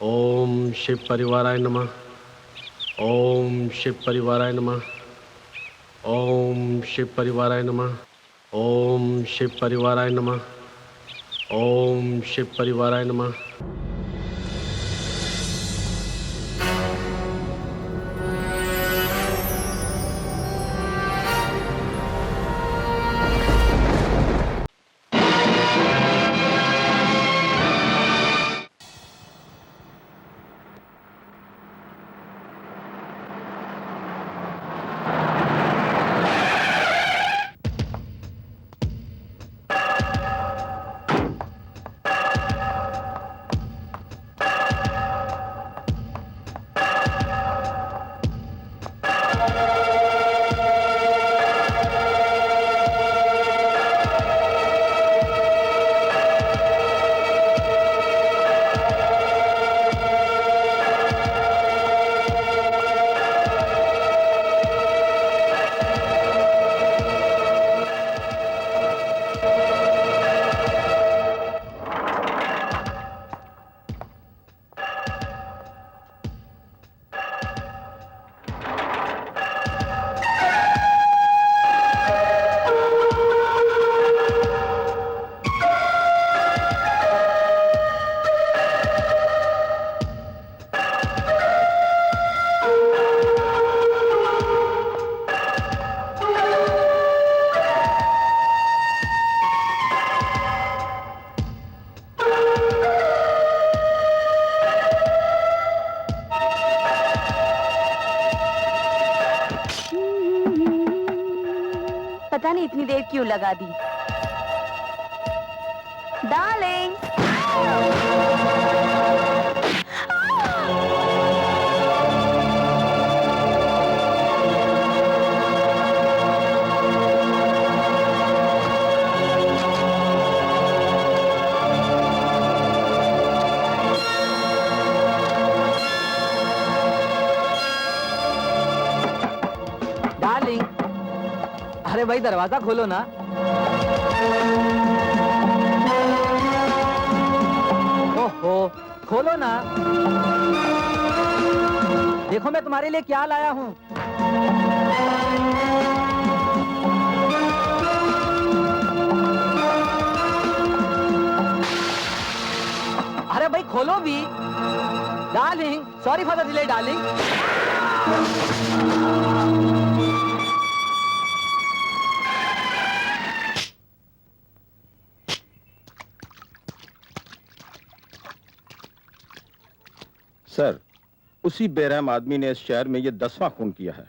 ओम शिव परिवाराय नमः। ओम शिव परिवाराय नमः। ओम शिव परिवाराय नमः। ओम शिव परिवाराय नमः। ओम शिव परिवाराय नमः। पता नहीं इतनी देर क्यों लगा दी। डार्लिंग, डार्लिंग, अरे भाई दरवाजा खोलो ना। ओहो, खोलो ना। देखो मैं तुम्हारे लिए क्या लाया हूँ। अरे भाई खोलो भी। Darling, sorry for the delay darling. Sir, उसी बेरहम आदमी ने इस शहर में ये 10वां खून किया है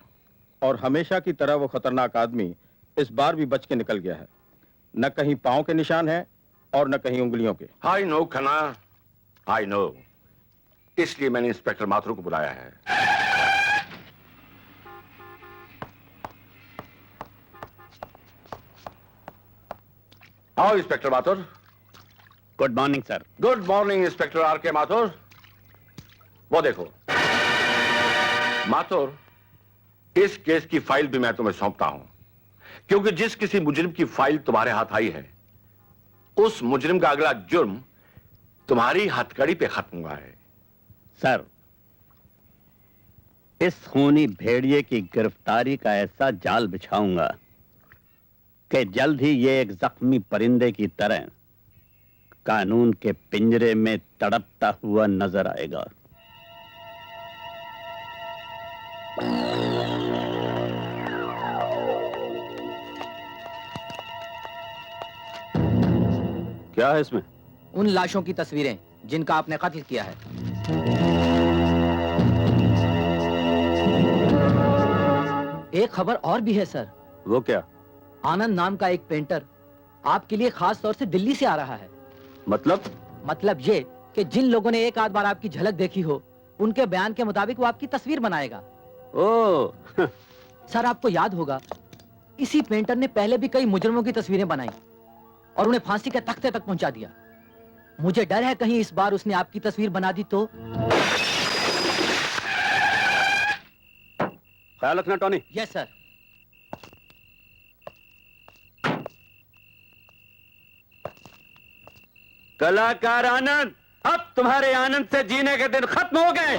और हमेशा की तरह वो खतरनाक आदमी इस बार भी बच के निकल गया है। न कहीं पांव के निशान हैं और न कहीं उंगलियों के। I know Khanna, I know. इसलिए मैंने इंस्पेक्टर माथुर को बुलाया है। आओ inspector Mathur. Good morning sir. Good morning inspector are के माथुर। वो देखो माथुर, इस केस की फाइल भी मैं तुम्हें सौंपता हूं, क्योंकि जिस किसी मुजरिम की फाइल तुम्हारे हाथ आई है, उस मुजरिम का अगला जुर्म तुम्हारी हथकड़ी पे खत्म हुआ है। सर, इस खूनी भेड़िए की गिरफ्तारी का ऐसा जाल बिछाऊंगा कि जल्द ही ये एक जख्मी परिंदे की तरह कानून के पिंजरे में तड़पता हुआ नजर आएगा। क्या है इसमें? उन लाशों की तस्वीरें जिनका आपने कत्ल किया है। एक खबर और भी है सर। वो क्या? आनंद नाम का एक पेंटर आपके लिए खास तौर से दिल्ली से आ रहा है। मतलब ये कि जिन लोगों ने एक आध बार आपकी झलक देखी हो, उनके बयान के मुताबिक वो आपकी तस्वीर बनाएगा। ओह सर, आपको याद होगा इसी पेंटर ने पहले भी कई मुजरिमों की तस्वीरें बनाई और उन्हें फांसी के तख्ते तक पहुंचा दिया। मुझे डर है कहीं इस बार उसने आपकी तस्वीर बना दी तो। ख्याल रखना टॉनी। Yes sir. कलाकार आनंद, अब अब तुम्हारे आनंद से जीने के दिन खत्म हो गए।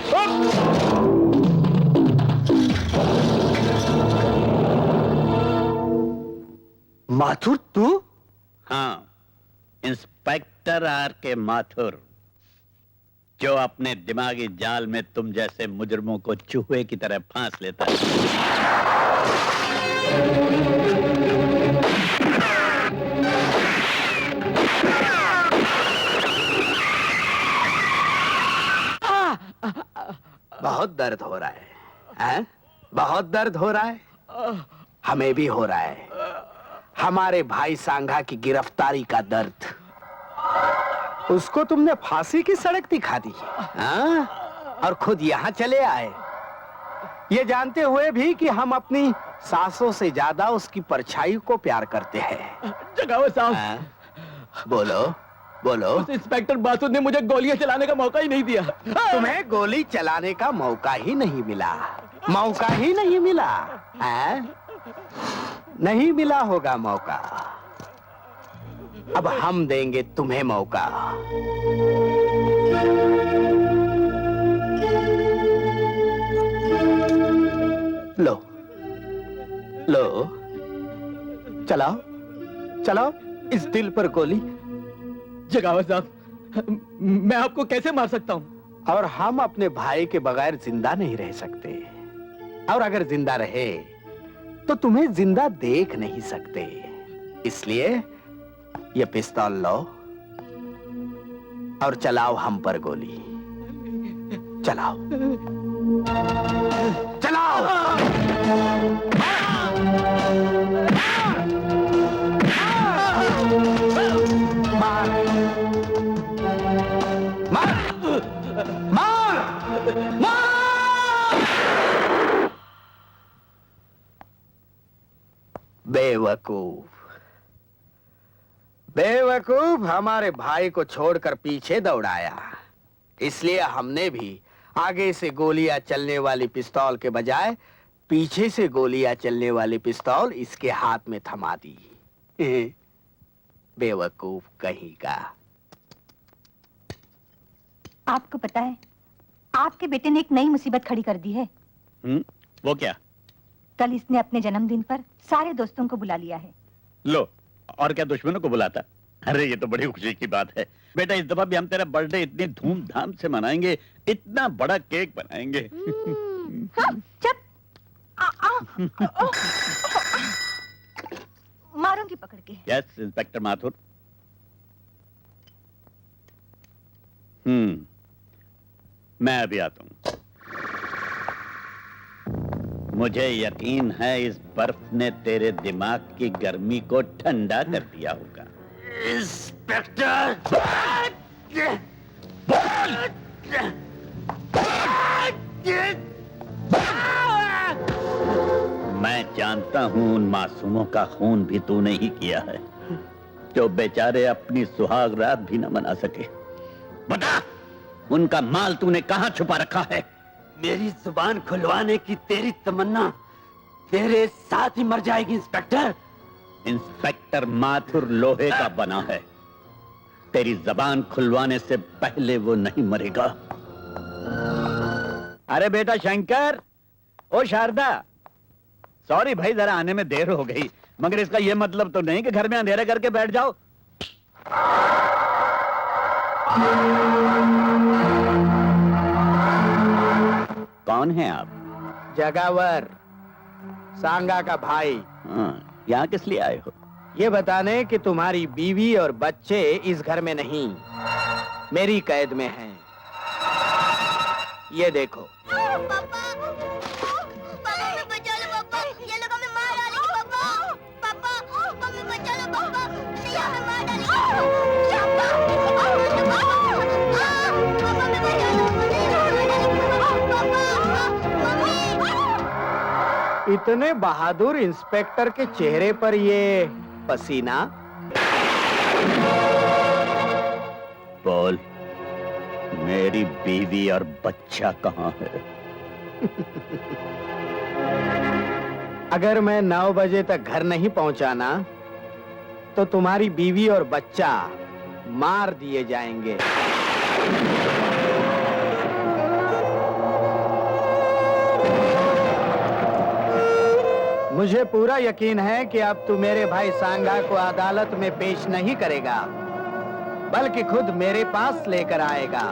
माथुर तू? हाँ, इंस्पेक्टर आर के माथुर, जो अपने दिमागी जाल में तुम जैसे मुजरमों को चूहे की तरह फांस लेता है। बहुत दर्द हो रहा है, हैं? बहुत दर्द हो रहा है। हमें भी हो रहा है। हमारे भाई सांघा की गिरफ्तारी का दर्द। उसको तुमने फांसी की सड़क दिखा दी, हाँ? और खुद यहाँ चले आए, ये जानते हुए भी कि हम अपनी सांसों से ज्यादा उसकी परछाई को प्यार करते हैं। जगावत साहब, हाँ? बोलो बोलो। उस इंस्पेक्टर माथुर ने मुझे गोलियां चलाने का मौका ही नहीं दिया। तुम्हें गोली चलाने का मौका ही नहीं मिला, मौका ही नहीं मिला, हैं? नहीं मिला होगा मौका। अब हम देंगे तुम्हें मौका। लो लो, चलाओ चलाओ इस दिल पर गोली। जगावत साहब, मैं आपको कैसे मार सकता हूँ? और हम अपने भाई के बगैर जिंदा नहीं रह सकते, और अगर जिंदा रहे तो तुम्हें जिंदा देख नहीं सकते। इसलिए ये पिस्तौल लो और चलाओ हम पर गोली। चलाओ चलाओ। मार मार मार मार। बेवकूफ बेवकूफ, हमारे भाई को छोड़कर पीछे दौड़ाया। इसलिए हमने भी आगे से गोलियां चलने वाली पिस्तौल के बजाय पीछे से गोलियां चलने वाली पिस्तौल इसके हाथ में थमा दी। बेवकूफ कहीं का। आपको पता है, आपके बेटे ने एक नई मुसीबत खड़ी कर दी है। वो क्या? कल इसने अपने जन्मदिन पर सारे दोस्तों को बुला लिया है। लो, और क्या दुश्मनों को बुलाता? अरे ये तो बड़ी खुशी की बात है बेटा। इस दफा भी हम तेरा बर्थडे इतनी धूमधाम से मनाएंगे, इतना बड़ा केक बनाएंगे। हाँ, चुप। मारूंगी पकड़ के। Yes inspector Mathur. मैं अभी आता हूं। मुझे यकीन है इस बर्फ ने तेरे दिमाग की गर्मी को ठंडा कर दिया होगा। इंस्पेक्टर, मैं जानता हूं उन मासूमों का खून भी तूने ही किया है, जो बेचारे अपनी सुहाग रात भी न मना सके। बता, उनका माल तूने कहां छुपा रखा है? मेरी जुबान खुलवाने की तेरी तमन्ना तेरे साथ ही मर जाएगी इंस्पेक्टर। इंस्पेक्टर माथुर लोहे का बना है, तेरी जबान खुलवाने से पहले वो नहीं मरेगा। अरे बेटा शंकर, ओ शारदा, सॉरी भाई जरा आने में देर हो गई, मगर इसका यह मतलब तो नहीं कि घर में अंधेरा करके बैठ जाओ। कौन है आप? जगावर, सांगा का भाई। हाँ, यहाँ किस लिए आए हो? ये बताने कि तुम्हारी बीवी और बच्चे इस घर में नहीं, मेरी कैद में हैं। ये देखो। इतने बहादुर इंस्पेक्टर के चेहरे पर ये पसीना। बोल, मेरी बीवी और बच्चा कहाँ है? अगर मैं 9 बजे तक घर नहीं पहुंचाना तो तुम्हारी बीवी और बच्चा मार दिए जाएंगे। मुझे पूरा यकीन है कि अब तू मेरे भाई सांगा को अदालत में पेश नहीं करेगा, बल्कि खुद मेरे पास लेकर आएगा।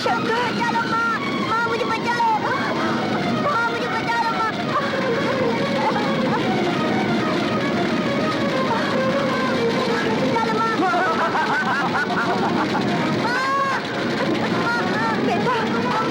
शंकर, चलो माँ, माँ मुझे बचा लो, माँ मुझे बचा लो माँ। चलो माँ, बेटा, चलो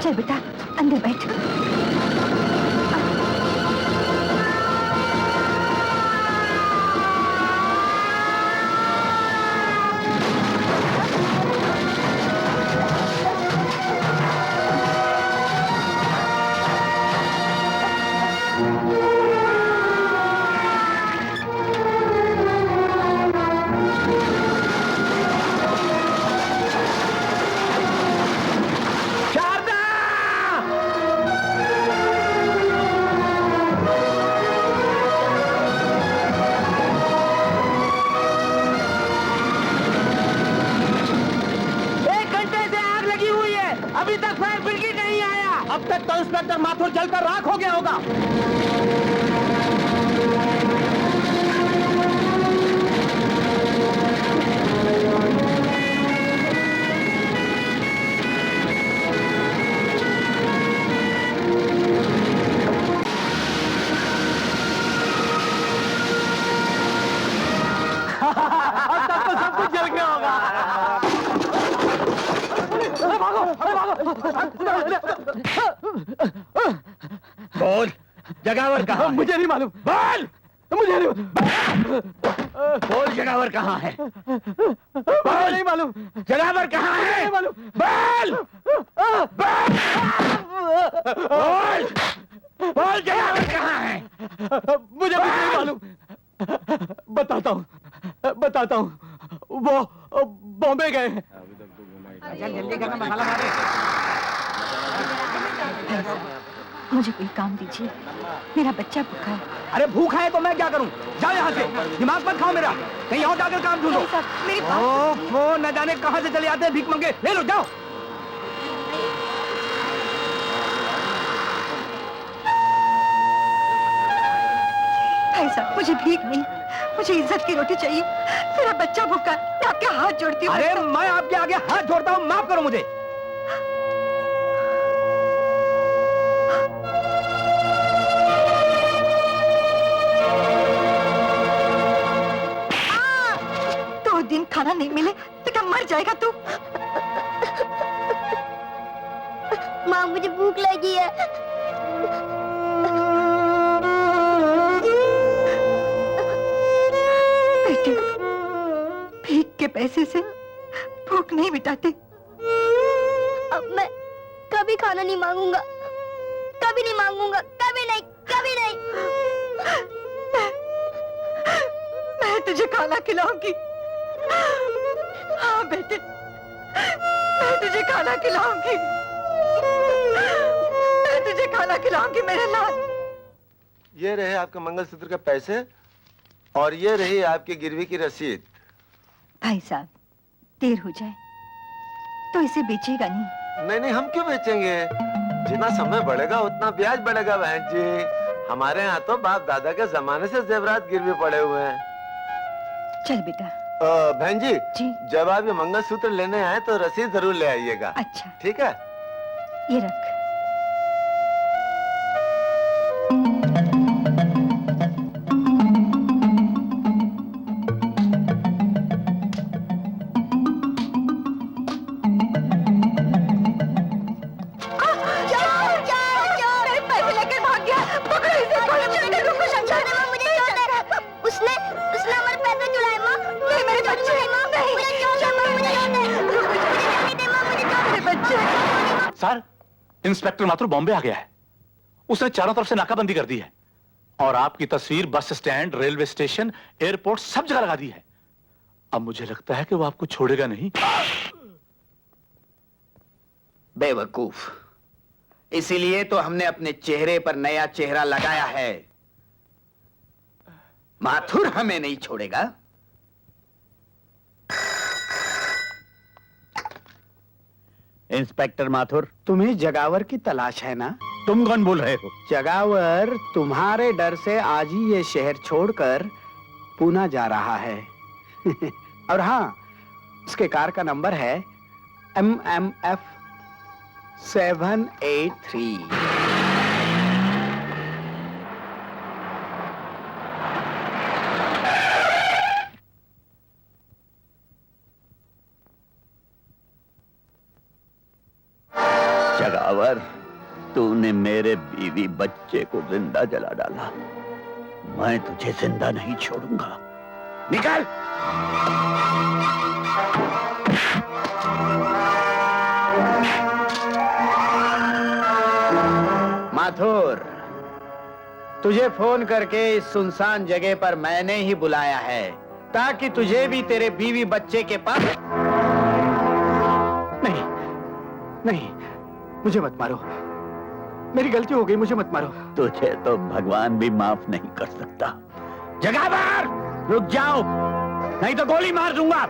चल बेटा, अंदर बैठ। अब तक तो इंस्पेक्टर माथुर जलकर राख हो गया होगा। अब तक तो सब कुछ जल गया होगा। बोल, जगावर कहाँ? मुझे नहीं मालूम। बोल, मुझे नहीं बोल, जगावर कहाँ है? बोल, नहीं मालूम। जगावर कहाँ है? नहीं मालूम। बोल, बोल, बोल, जगावर कहाँ है? मुझे कुछ नहीं मालूम। बताता हूँ। वो बॉम्बे गए हैं। जल्दी करना, मसाला मारे। मुझे कोई काम दीजिए, मेरा बच्चा भूखा है। अरे भूखा है तो मैं क्या करूं? जाओ यहाँ से, दिमाग मत खाओ मेरा। कहीं और जाकर काम ढूंढो। मेरी वो न जाने कहाँ से चले आते हैं भीख मंगे। ले लो, जाओ। भाई साहब, मुझे भीख नहीं, मुझे इज्जत की रोटी चाहिए। मेरा बच्चा भूखा है, मैं आपके हाथ जोड़ती हूँ। अरे मैं आपके आगे हाथ जोड़ता हूँ, माफ करो मुझे। दिन खाना नहीं मिले तो क्या मर जाएगा तू? माँ मुझे भूख लगी है। बेटे, भीख के पैसे से भूख नहीं मिटाते। अब मैं कभी खाना नहीं मांगूंगा, कभी नहीं मांगूंगा, कभी नहीं, कभी नहीं। मैं तुझे खाना खिलाऊंगी। हाँ बेटे, मैं तुझे खाना खिलाऊंगी। मैं तुझे खाना खिलाऊंगी मेरे लाल। ये रहे आपके मंगलसूत्र के पैसे और ये रही आपकी गिरवी की रसीद। भाई साहब, देर हो जाए तो इसे बेचेगा नहीं? नहीं, हम क्यों बेचेंगे? जितना समय बढ़ेगा उतना ब्याज बढ़ेगा बहन जी। हमारे यहाँ तो बाप दादा के जमाने से जेवरात गिरवी पड़े हुए हैं। चल बेटा। बहन जी, जब आप ये मंगलसूत्र लेने आए तो रसीद जरूर ले आइएगा। अच्छा, ठीक है? ये रख। सर, इंस्पेक्टर माथुर बॉम्बे आ गया है। उसने चारों तरफ से नाकाबंदी कर दी है और आपकी तस्वीर bus stand, railway station, airport सब जगह लगा दी है। अब मुझे लगता है कि वो आपको छोड़ेगा नहीं। बेवकूफ, इसीलिए तो हमने अपने चेहरे पर नया चेहरा लगाया है। माथुर हमें नहीं छोड़ेगा। इंस्पेक्टर माथुर, तुम्हें जगावर की तलाश है ना? तुम कौन बोल रहे हो? जगावर तुम्हारे डर से आज ही ये शहर छोड़कर पूना जा रहा है। और हाँ, उसके कार का नंबर है MMF 783। जगावर, तूने मेरे बीवी बच्चे को जिंदा जला डाला। मैं तुझे जिंदा नहीं छोड़ूंगा। निकल! माथुर, तुझे फोन करके इस सुनसान जगह पर मैंने ही बुलाया है ताकि तुझे भी तेरे बीवी बच्चे के पास। नहीं, नहीं, मुझे मत मारो। मेरी गलती हो गई, मुझे मत मारो। तुझे तो भगवान भी माफ नहीं कर सकता। जगावर, रुक जाओ, नहीं तो गोली मार दूंगा।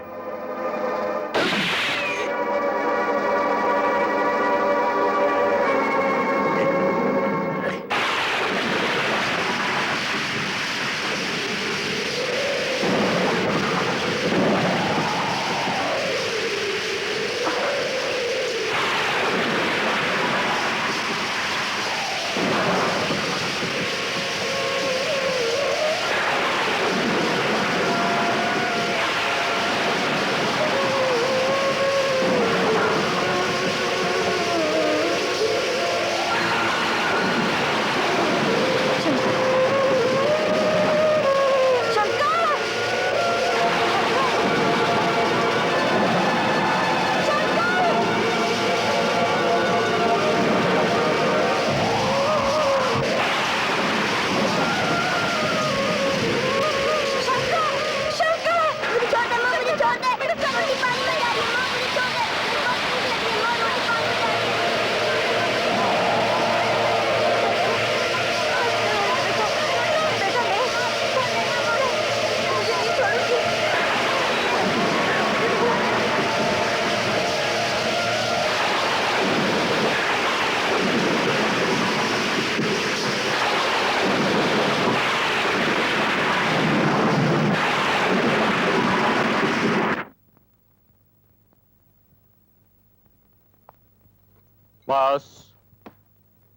बस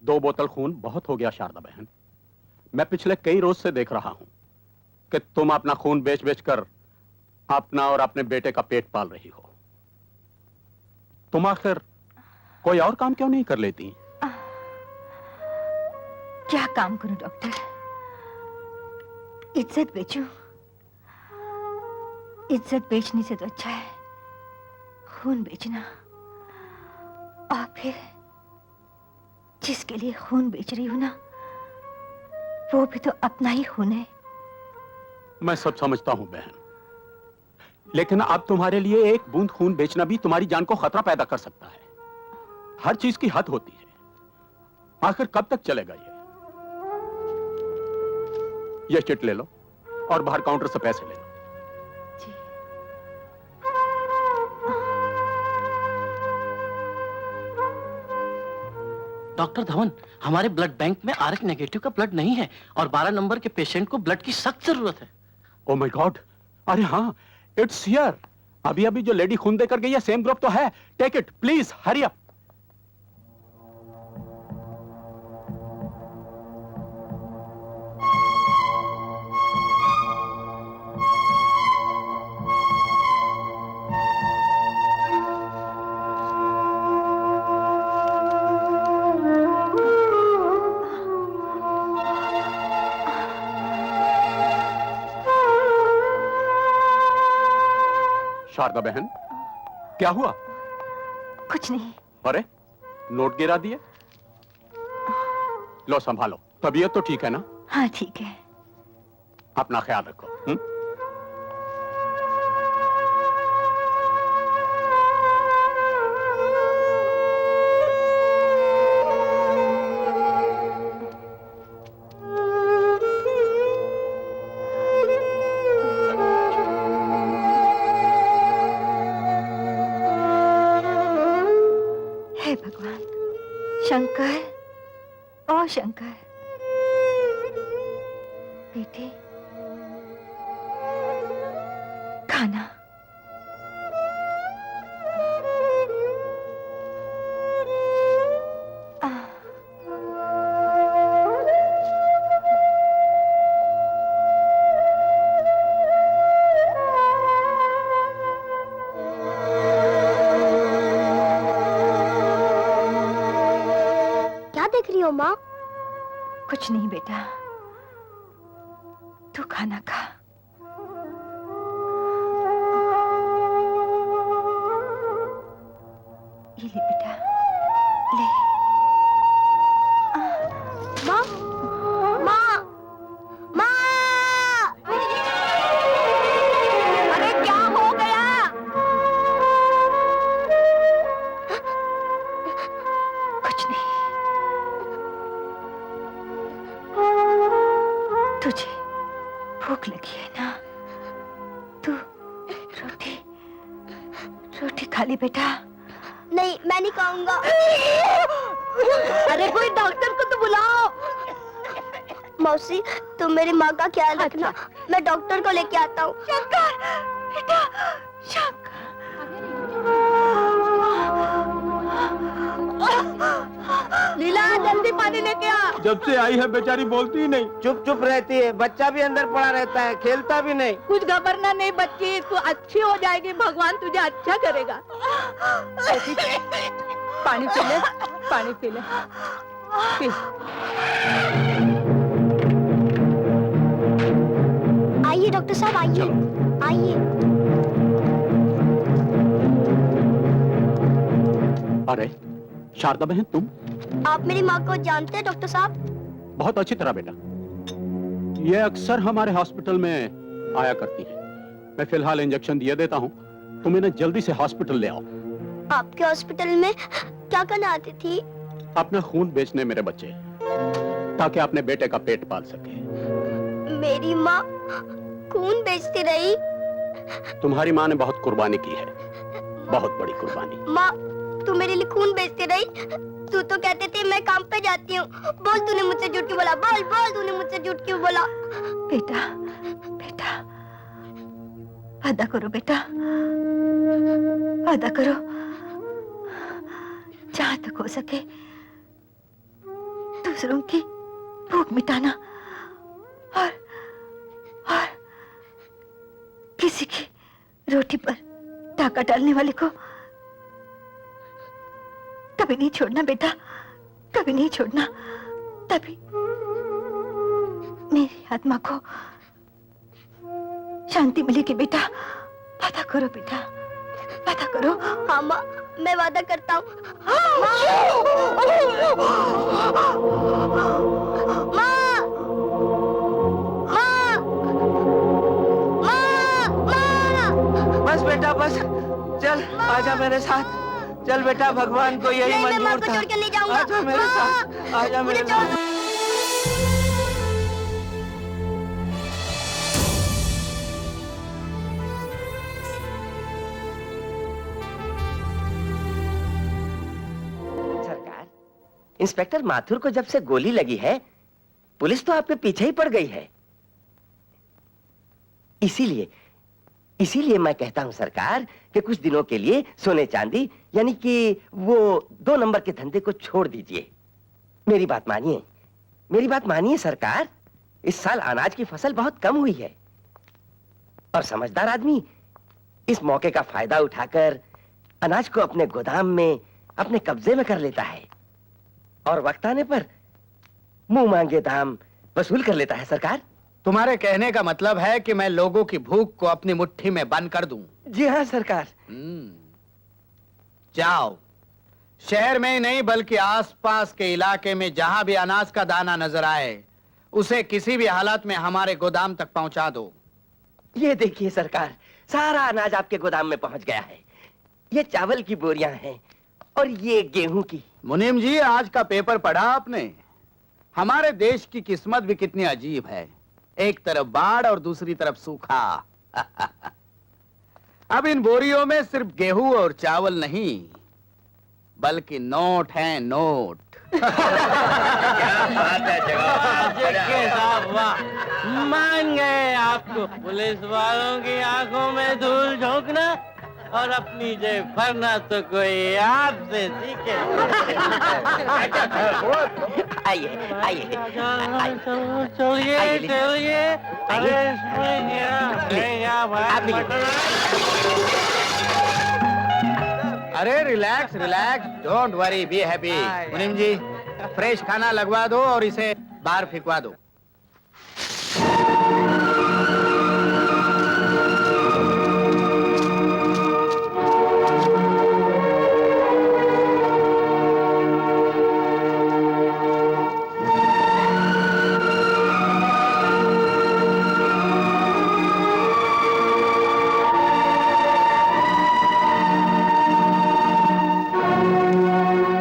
2 बोतल खून बहुत हो गया शारदा बहन। मैं पिछले कई रोज से देख रहा हूं कि तुम अपना खून बेच बेच कर अपना और अपने बेटे का पेट पाल रही हो। तुम आखिर कोई और काम क्यों नहीं कर लेती? क्या काम करूं डॉक्टर? इज्जत बेचूं? इज्जत बेचने से तो अच्छा है खून बेचना। और फिर जिसके लिए खून बेच रही हूं ना, वो भी तो अपना ही खून है। मैं सब समझता हूं बहन, लेकिन अब तुम्हारे लिए एक बूंद खून बेचना भी तुम्हारी जान को खतरा पैदा कर सकता है। हर चीज की हद होती है। आखिर कब तक चलेगा ये चिट ले लो और बाहर काउंटर से पैसे ले लो। डॉक्टर धवन, हमारे ब्लड बैंक में RH नेगेटिव का ब्लड नहीं है और 12 नंबर के पेशेंट को ब्लड की सख्त जरूरत है। Oh my God! अरे हाँ, इट्स हियर। अभी अभी जो लेडी खून देकर गई है सेम ग्रुप तो है। Take it please, hurry up. Sharda बहन, क्या हुआ? कुछ नहीं। अरे नोट गिरा दिए। लो संभालो, तबीयत तो ठीक है ना? हाँ ठीक है। अपना ख्याल रखो। हे भगवान, शंकर, ओ शंकर, बेटे खाना। क्या देख रही हो माँ? कुछ नहीं बेटा, तू खाना खा। ये ले बेटा, ले। माँ, माँ, माँ! अरे क्या हो गया? कुछ नहीं। तुझे भूख लगी है ना? तू रोटी खा ली बेटा। नहीं, मैं नहीं खाऊंगा। अरे कोई डॉक्टर को तो बुलाओ। मौसी, तुम मेरी माँ का ख्याल रखना। मैं डॉक्टर को लेके आता हूँ। शंकर, बेटा, शंकर। लीला, जल्दी पानी लेके आ। जब से आई है बेचारी बोलती ही नहीं, चुप चुप रहती है। बच्चा भी अंदर पड़ा रहता है, खेलता भी नहीं। कुछ घबरना नहीं बच्ची, तू अच्छी हो जाएगी, भगवान तुझे अच्छा करेगा। पानी पी ले, पानी पी ले, पी। आइए डॉक्टर साहब, आइए आइए। अरे शारदा बहन, तुम? आप मेरी माँ को जानते हैं डॉक्टर साहब? बहुत अच्छी तरह बेटा, ये अक्सर हमारे हॉस्पिटल में आया करती है। मैं फिलहाल इंजेक्शन दिए देता हूँ, तुम इन्हें जल्दी से हॉस्पिटल ले आओ। आपके हॉस्पिटल में क्या करने आती थी? अपना खून बेचने मेरे बच्चे, ताकि अपने बेटे का पेट पाल सके। मेरी माँ खून बेचती रही? तुम्हारी माँ ने बहुत कुर्बानी की है, बहुत बड़ी कुर्बानी। माँ, तू मेरे लिए खून बेचती रही? तू तो कहते थे मैं काम पे जाती हूँ। बोल, तूने मुझसे झूठ क्यों बोला? बोल बोल, तूने मुझसे झूठ क्यों बोला? बेटा, बेटा, वादा करो बेटा, वादा करो, जहां तक हो सके दूसरों की भूख मिटाना और किसी की रोटी पर डाका डालने वाले को कभी नहीं छोड़ना बेटा, कभी नहीं छोड़ना। तभी मेरी आत्मा को शांति मिलेगी बेटा। वादा करो बेटा, वादा करो। हाँ माँ, मैं वादा करता हूँ। बस बेटा बस, चल आजा मेरे साथ। चल बेटा, भगवान को यही नहीं, मैं माँ मंजूर को था। छोड़ के नहीं जाऊंगा। आजा मेरे साथ, आजा मेरे साथ। सरकार, इंस्पेक्टर माथुर को जब से गोली लगी है, पुलिस तो आपके पीछे ही पड़ गई है। इसीलिए मैं कहता हूं सरकार कि कुछ दिनों के लिए सोने चांदी यानी कि वो 2 नंबर के धंधे को छोड़ दीजिए। मेरी बात मानिए, मेरी बात मानिए सरकार। इस साल अनाज की फसल बहुत कम हुई है और समझदार आदमी इस मौके का फायदा उठाकर अनाज को अपने गोदाम में अपने कब्जे में कर लेता है और वक्त आने पर मुंह मांगे दाम वसूल कर लेता है। सरकार, तुम्हारे कहने का मतलब है कि मैं लोगों की भूख को अपनी मुट्ठी में बंद कर दूं? जी हाँ सरकार। जाओ, शहर में ही नहीं बल्कि आसपास के इलाके में जहां भी अनाज का दाना नजर आए उसे किसी भी हालत में हमारे गोदाम तक पहुंचा दो। ये देखिए सरकार, सारा अनाज आपके गोदाम में पहुंच गया है। ये चावल की बोरियां हैं और ये गेहूं की। मुनीम जी, आज का पेपर पढ़ा आपने? हमारे देश की किस्मत भी कितनी अजीब है, एक तरफ बाढ़ और दूसरी तरफ सूखा। अब इन बोरियों में सिर्फ गेहूं और चावल नहीं बल्कि नोट हैं, नोट। क्या बात है जनाब, वाह, मान गए आपको पुलिस वालों की आंखों में धूल झोंकना और अपनी जेब भरना तो कोई आपसे सीखे। आइए आइए चलिए चलिए। अरे relax relax, don't worry, be happy. मुनीम जी, फ्रेश खाना लगवा दो और इसे बाहर फेंकवा दो।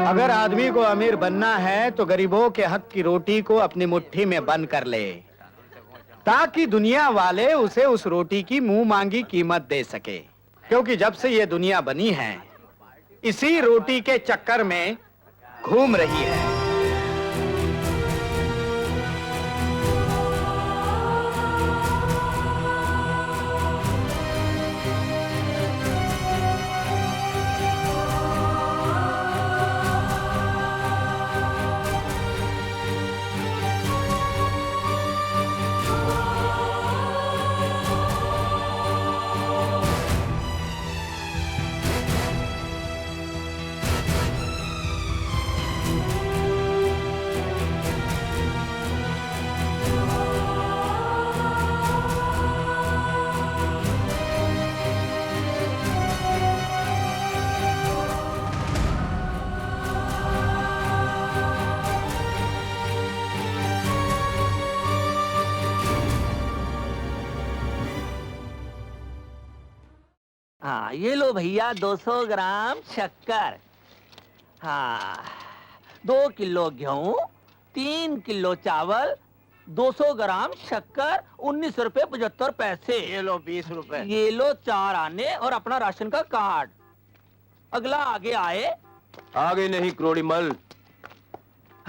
अगर आदमी को अमीर बनना है तो गरीबों के हक की रोटी को अपनी मुट्ठी में बंद कर ले, ताकि दुनिया वाले उसे उस रोटी की मुंह मांगी कीमत दे सके। क्योंकि जब से ये दुनिया बनी है इसी रोटी के चक्कर में घूम रही है। हाँ, ये लो भैया 200 ग्राम शक्कर। हाँ, 2 किलो गेहूं, 3 किलो चावल, 200 ग्राम शक्कर, 19 रुपए 75 पैसे। ये लो 20 रुपए। ये लो 4 आने और अपना राशन का कार्ड। अगला आगे आए। आगे नहीं क्रोड़ी मल,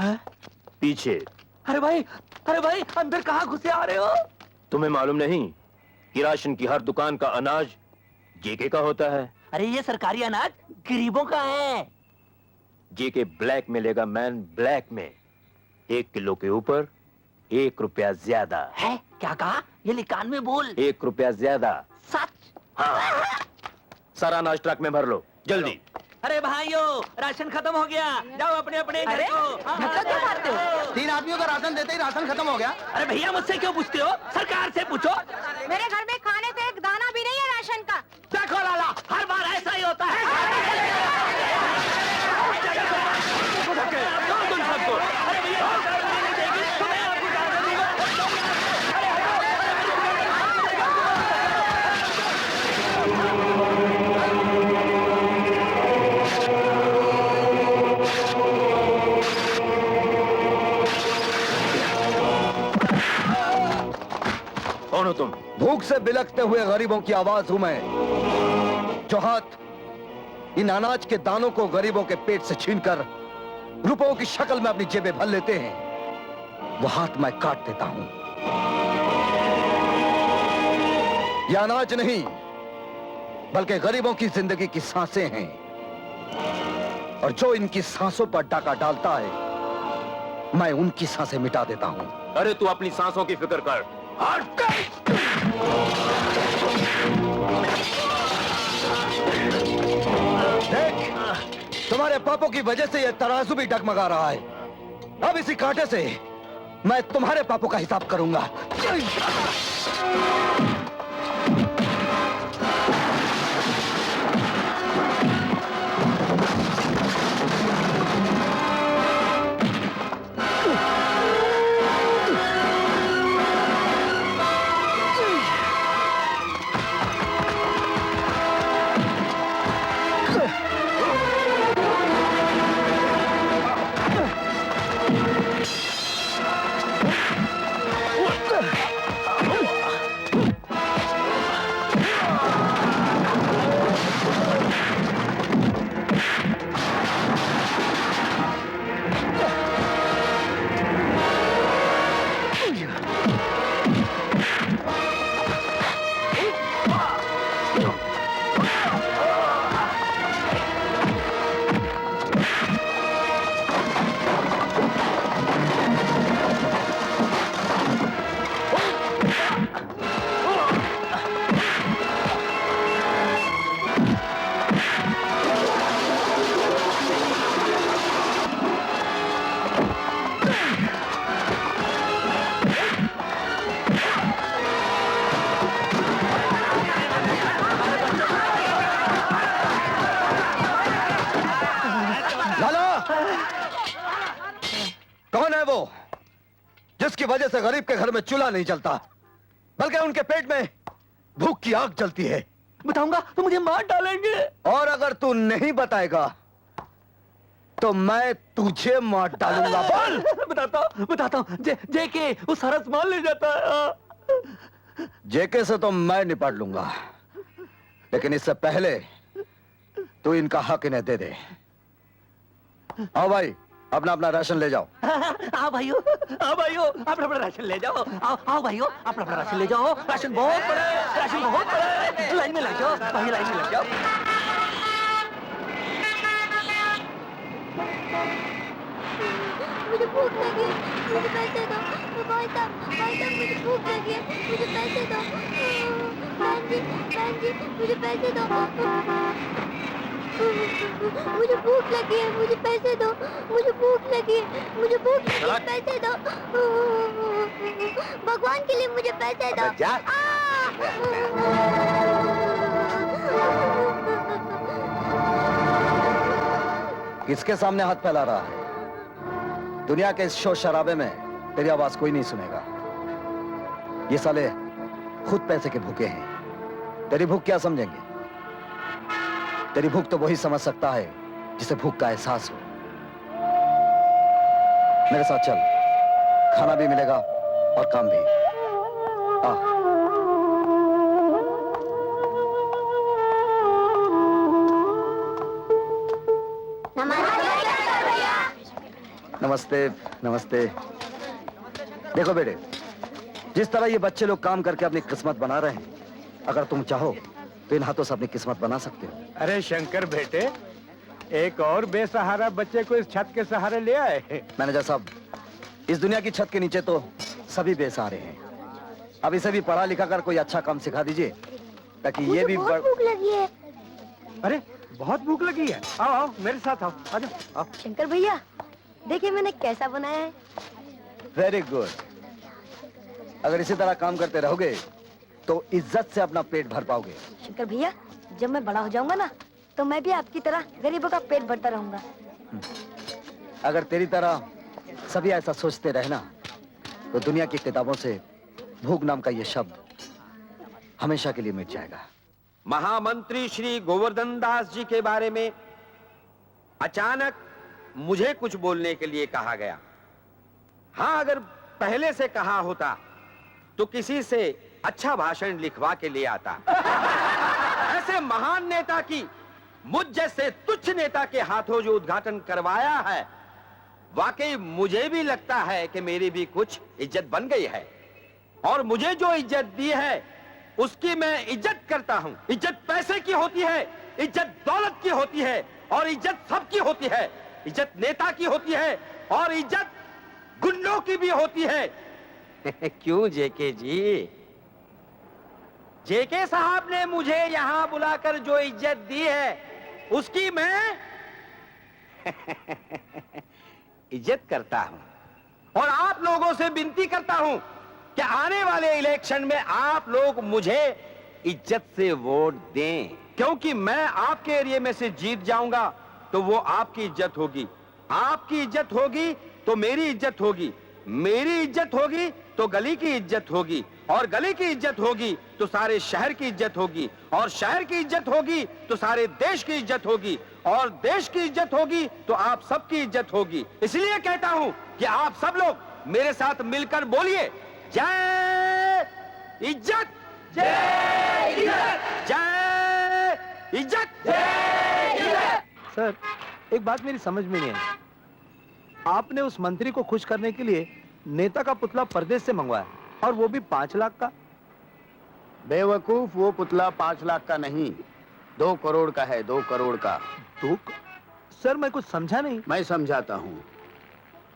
पीछे। अरे भाई अंदर कहाँ घुसे आ रहे हो? तुम्हें मालूम नहीं कि राशन की हर दुकान का अनाज जेके का होता है? अरे ये सरकारी अनाज गरीबों का है। जेके ब्लैक में लेगा मैन, ब्लैक में 1 किलो के ऊपर 1 रुपया ज्यादा है। क्या कहा? ये लिकान में बोल। 1 रुपया ज्यादा। सच? हाँ, सारा अनाज ट्रक में भर लो जल्दी। अरे भाइयों, राशन खत्म हो गया, जाओ अपने अपने घर को। धक्का क्यों मारते हो? 3 आदमियों का राशन देते ही राशन खत्म हो गया। अरे भैया मुझसे क्यों पूछते हो? सरकार से पूछो। मेरे घर में खाने को एक दाना भी नहीं है राशन का। देखो लाला, हर बार ऐसा ही होता है। कौन हो तुम? भूख से बिलखते हुए गरीबों की आवाज हूं मैं, जो हाथ इन अनाज के दानों को गरीबों के पेट से छीनकर रुपयों की शक्ल में अपनी जेबें भर लेते हैं, वो हाथ मैं काट देता हूं। यह अनाज नहीं बल्कि गरीबों की जिंदगी की सांसें हैं, और जो इनकी सांसों पर डाका डालता है मैं उनकी सांसें मिटा देता हूं। अरे तू अपनी सांसों की फिक्र कर। देख, तुम्हारे पापों की वजह से यह तराजू भी डगमगा रहा है। अब इसी कांटे से मैं तुम्हारे पापों का हिसाब करूंगा। वो जिसकी वजह से गरीब के घर में चूल्हा नहीं जलता, बल्कि उनके पेट में भूख की आग जलती है? बताऊंगा तो मुझे मार डालेंगे। और अगर तू नहीं बताएगा तो मैं तुझे मार डालूंगा। बोल। बताता हूँ। जेके वो सारा सामान ले जाता है। जेके से तो मैं निपट लूंगा, लेकिन इससे पहले तू इनका हक इन्हें दे दे। आओ भाई, अपना अपना राशन ले जाओ। आओ भाइयों, अपना अपना राशन ले जाओ। आओ भाइयों, अपना अपना राशन ले जाओ। राशन बहुत बड़ा है, राशन बहुत बड़ा है। लाइन में लग जाओ भाई, लाइन में लग जाओ। मुझे भूख लगी है, मुझे पैसे दो। भाई साहब, मुझे भूख लगी है, मुझे पैसे दो। बहन जी, मुझे पैसे दो। मुझे भूख लगी है, मुझे पैसे दो। मुझे भूख लगी है, मुझे भूख लगी है, पैसे दो। भगवान के लिए मुझे पैसे दो। किसके सामने हाथ फैला रहा है? दुनिया के इस शोर शराबे में तेरी आवाज कोई नहीं सुनेगा। ये साले खुद पैसे के भूखे हैं, तेरी भूख क्या समझेंगे? तेरी भूख तो वही समझ सकता है जिसे भूख का एहसास हो। मेरे साथ चल, खाना भी मिलेगा और काम भी। आ। नमस्ते। नमस्ते। देखो बेटे, जिस तरह ये बच्चे लोग काम करके अपनी किस्मत बना रहे हैं, अगर तुम चाहो तो इन हाथों से अपनी किस्मत बना सकते हो। अरे शंकर बेटे, एक और बेसहारा बच्चे को इस छत के सहारे ले आए। मैनेजर साहब, इस दुनिया की छत के नीचे तो सभी बेसहारे हैं। अब इसे भी पढ़ा लिखा कर कोई अच्छा काम सिखा दीजिए, ताकि ये भी बहुत भूख लगी है। अरे बहुत भूख लगी है। आओ आओ मेरे साथ आओ। आ जाओ। शंकर भैया, देखिए मैंने कैसा बनाया है। Very good. अगर इसी तरह काम करते रहोगे तो इज्जत से अपना पेट भर पाओगे। शंकर भैया, जब मैं बड़ा हो जाऊंगा ना, तो मैं भी आपकी तरह गरीबों का पेट भरता रहूंगा। अगर तेरी तरह सभी ऐसा सोचते रहना, तो दुनिया की किताबों से भूख नाम का ये शब्द हमेशा के लिए मिट जाएगा। महामंत्री श्री गोवर्धन दास जी के बारे में अचानक मुझे कुछ बोलने के लिए कहा गया। हाँ, अगर पहले से कहा होता तो किसी से अच्छा भाषण लिखवा के ले आता। ऐसे महान नेता की मुझ जैसे तुच्छ नेता के हाथों जो उद्घाटन करवाया है, वाकई मुझे भी लगता है कि मेरी भी कुछ इज्जत बन गई है। और मुझे जो इज्जत दी है उसकी मैं इज्जत करता हूं। इज्जत पैसे की होती है, इज्जत दौलत की होती है, और इज्जत सबकी होती है। इज्जत नेता की होती है और इज्जत गुंडों की भी होती है। क्यों जेके जी? जेके साहब ने मुझे यहां बुलाकर जो इज्जत दी है उसकी मैं इज्जत करता हूं। और आप लोगों से विनती करता हूं कि आने वाले इलेक्शन में आप लोग मुझे इज्जत से वोट दें, क्योंकि मैं आपके एरिया में से जीत जाऊंगा तो वो आपकी इज्जत होगी, आपकी इज्जत होगी तो मेरी इज्जत होगी, मेरी इज्जत होगी तो गली की इज्जत होगी, और गली की इज्जत होगी तो सारे शहर की इज्जत होगी, और शहर की इज्जत होगी तो सारे देश की इज्जत होगी, और देश की इज्जत होगी तो आप सबकी इज्जत होगी। इसलिए कहता हूं कि आप सब लोग मेरे साथ मिलकर बोलिए, जय इज्जत, जय इज्जत, जय इज्जत, जय इज्जत। सर, एक बात मेरी समझ में नहीं आई। आपने उस मंत्री को खुश करने के लिए नेता का पुतला परदेश से मंगवाया, और वो भी 5 लाख का। बेवकूफ, वो पुतला 5 लाख का नहीं, 2 करोड़ का है। 2 करोड़ का। सर, मैं कुछ समझा नहीं। मैं समझाता हूँ।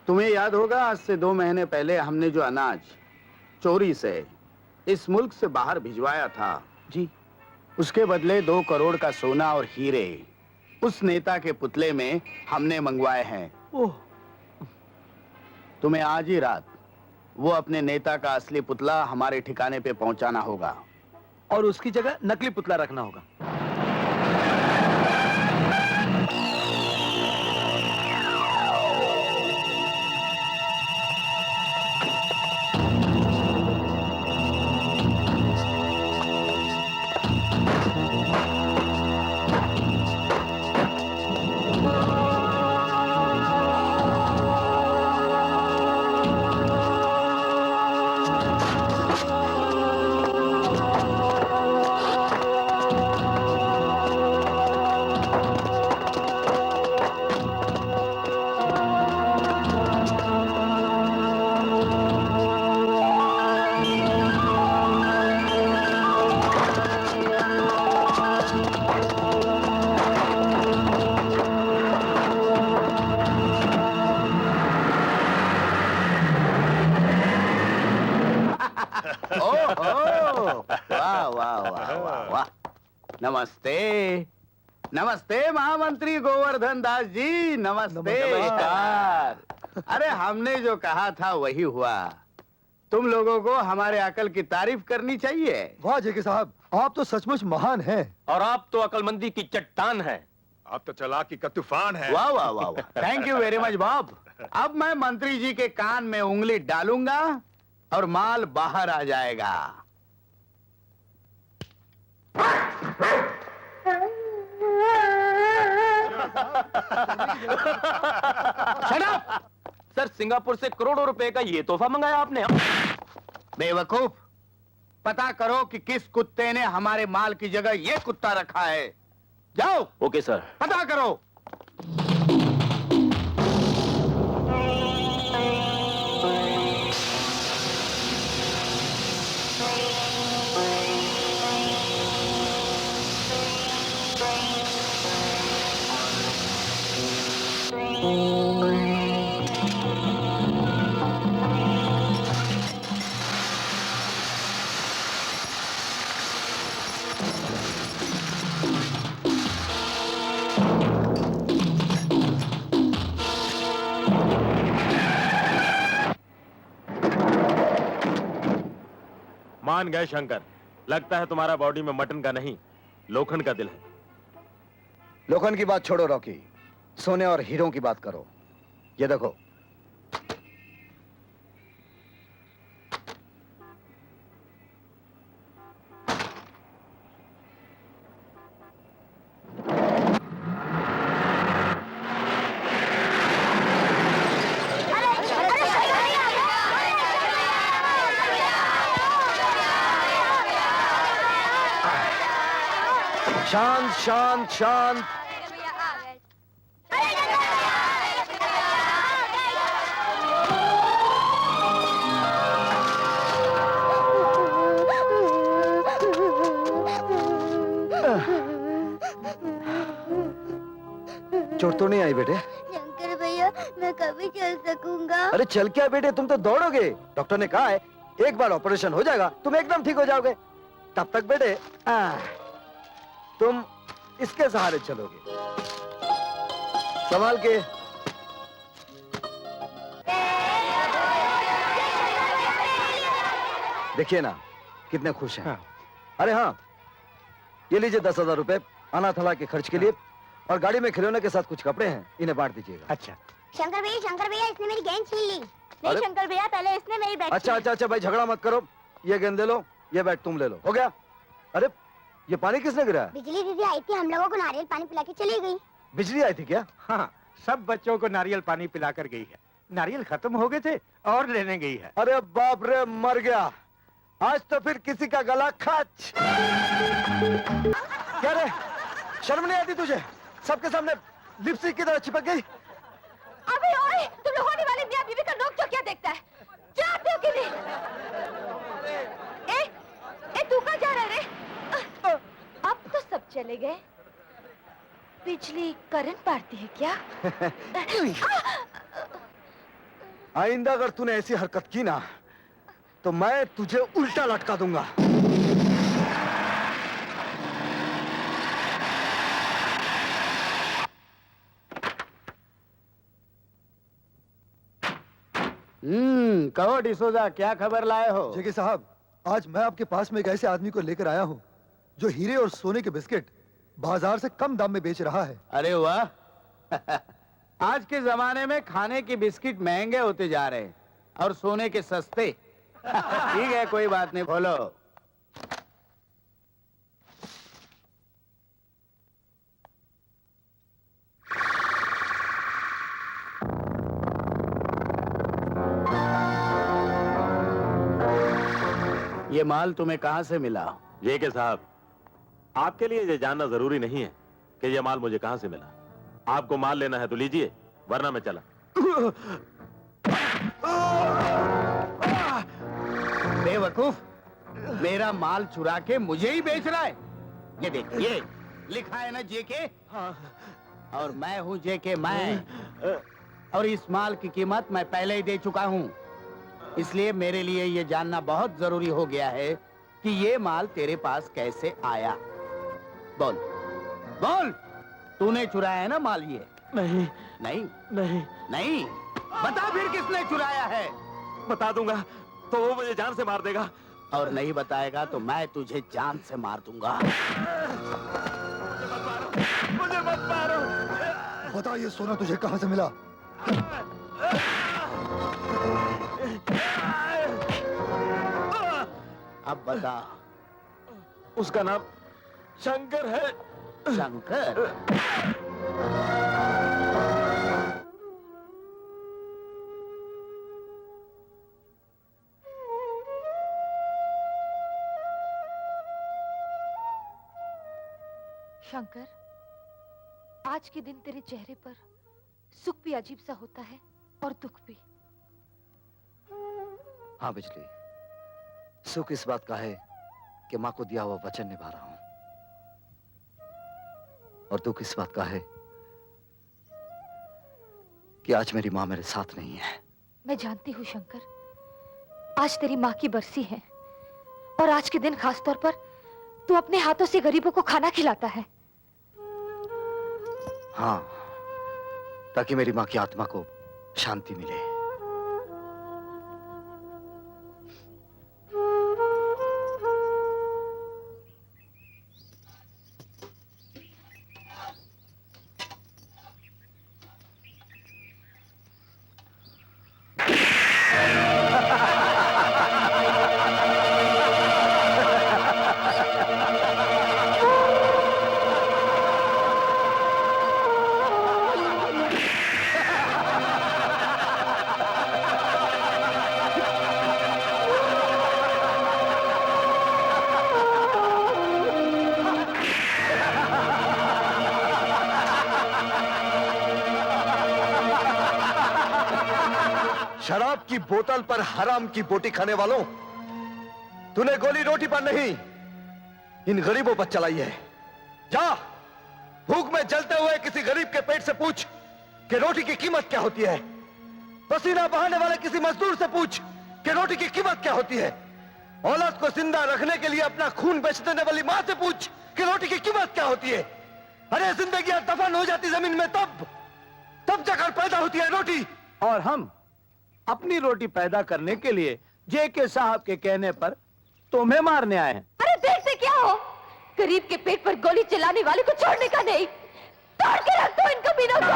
तुम्हें याद होगा, आज से 2 महीने पहले हमने जो अनाज चोरी से इस मुल्क से बाहर भिजवाया था जी, उसके बदले 2 करोड़ का सोना और हीरे उस नेता के पुतले में हमने मंगवाए हैं। ओह। तुम्हें आज ही रात वो अपने नेता का असली पुतला हमारे ठिकाने पे पहुंचाना होगा, और उसकी जगह नकली पुतला रखना होगा। नमस्ते नमस्ते महामंत्री गोवर्धन दास जी, नमस्ते। नमस्कार। अरे हमने जो कहा था वही हुआ। तुम लोगों को हमारे अकल की तारीफ करनी चाहिए। वाह जेके साहब, आप तो सचमुच महान हैं। और आप तो अकलमंदी की चट्टान है। आप तो चालाकी का तूफान है। वाह वाह वाह, thank you very much Bob. अब मैं मंत्री जी के कान में उंगली डालूंगा और माल बाहर आ जाएगा। Shut up! सर, सिंगापुर से करोड़ों रुपए का ये तोहफा मंगाया आपने। बेवकूफ, पता करो कि किस कुत्ते ने हमारे माल की जगह ये कुत्ता रखा है। जाओ। Okay sir. पता करो। मान गए शंकर, लगता है तुम्हारा बॉडी में मटन का नहीं लोखंड का दिल है। लोखंड की बात छोड़ो रॉकी, सोने और हीरों की बात करो। ये देखो, शांत शांत शांत। चोट तो नहीं आई बेटे? शंकर भैया, मैं कभी चल सकूंगा? अरे चल क्या बेटे, तुम तो दौड़ोगे। डॉक्टर ने कहा है एक बार ऑपरेशन हो जाएगा तुम एकदम ठीक हो जाओगे। तब तक बेटे तुम इसके सहारे चलोगे। संभाल के। देखिए ना कितने खुश हैं। अरे हाँ, ये लीजिए 10,000 रुपए अनाथालय के खर्च के लिए, और गाड़ी में खिलौने के साथ कुछ कपड़े हैं, इन्हें बांट दीजिएगा। अच्छा शंकर भैया, इसने मेरी गेंद छीन ली। नहीं शंकर भैया, पहले इसने मेरी बैट। अच्छा भाई, झगड़ा मत करो। ये गेंद ले लो, ये बैट तुम ले लो। हो गया? अरे ये पानी किसने गिराया? बिजली दीदी आई थी, हम लोगों को नारियल पानी पिला के चली गई। बिजली आई थी क्या? हाँ, सब बच्चों को नारियल पानी पिलाकर गई है। नारियल खत्म हो गए थे और लेने गई है। अरे बाप रे, मर गया। आज तो फिर किसी का गला खच। क्या रे, शर्म नहीं आती तुझे? सबके सामने लिपस्टिक की तरह चिपक गई। अबे ओए, तुम लोग होने वाले मियां बीवी का नोक-झोंक क्या देखता है? जाते हो कि नहीं? तू कहाँ जा रहा है रे? अब तो सब चले गए। बिजली करंट मारती है क्या? आइंदा अगर तूने ऐसी हरकत की ना तो मैं तुझे उल्टा लटका दूंगा। कहो डिसोजा, क्या खबर लाए हो? जेके साहब, आज मैं आपके पास में एक ऐसे आदमी को लेकर आया हूँ जो हीरे और सोने के बिस्किट बाजार से कम दाम में बेच रहा है। अरे वाह आज के जमाने में खाने के बिस्किट महंगे होते जा रहे हैं और सोने के सस्ते। ठीक है, कोई बात नहीं, बोलो। ये माल तुम्हें कहां से मिला? जेके साहब, आपके लिए ये जानना जरूरी नहीं है कि ये माल मुझे कहां से मिला। आपको माल लेना है तो लीजिए, वरना मैं चला। बेवकूफ, मेरा माल चुरा के मुझे ही बेच रहा है। ये देख, ये लिखा है ना जेके, और मैं हूं जेके मैं। और इस माल की कीमत मैं पहले ही दे चुका हूं, इसलिए मेरे लिए ये जानना बहुत जरूरी हो गया है कि ये माल तेरे पास कैसे आया। बोल बोल, तूने चुराया है ना माल ये? नहीं नहीं नहीं नहीं, बता फिर किसने चुराया है? बता दूंगा तो वो मुझे जान से मार देगा। और नहीं बताएगा तो मैं तुझे जान से मार दूंगा। मुझे मत मारो। बता ये सोना तुझे कहां से मिला? अब बता। उसका नाम शंकर है। शंकर? शंकर, आज के दिन तेरे चेहरे पर सुख भी अजीब सा होता है और दुख भी। हाँ बिजली, सुख इस बात का है कि माँ को दिया हुआ वचन निभा रहा हूं, और दुख इस बात का है कि आज मेरी माँ मेरे साथ नहीं है। मैं जानती हूँ शंकर, आज तेरी माँ की बरसी है और आज के दिन खास तौर पर तू अपने हाथों से गरीबों को खाना खिलाता है। हाँ, ताकि मेरी माँ की आत्मा को शांति मिले। शराब की बोतल पर हराम की बोटी खाने वालों, तूने गोली रोटी पर नहीं, इन गरीबों पर चलाई है। जा, भूख में जलते हुए किसी गरीब के पेट से पूछ कि रोटी की कीमत क्या होती है। पसीना बहाने वाले किसी मजदूर से पूछ कि रोटी की कीमत क्या होती है। औलाद को जिंदा रखने के लिए अपना खून बेच देने वाली मां से पूछ कि रोटी की कीमत क्या होती है। अरे जिंदगी दफन हो जाती जमीन में तब जाकर पैदा होती है रोटी। और हम अपनी रोटी पैदा करने के लिए जेके साहब के कहने पर तुम्हें मारने आए हैं। अरे देखते क्या हो, गरीब के पेट पर गोली चलाने वाले को छोड़ने का नहीं, तोड़ के रख दो इन कमीनों को।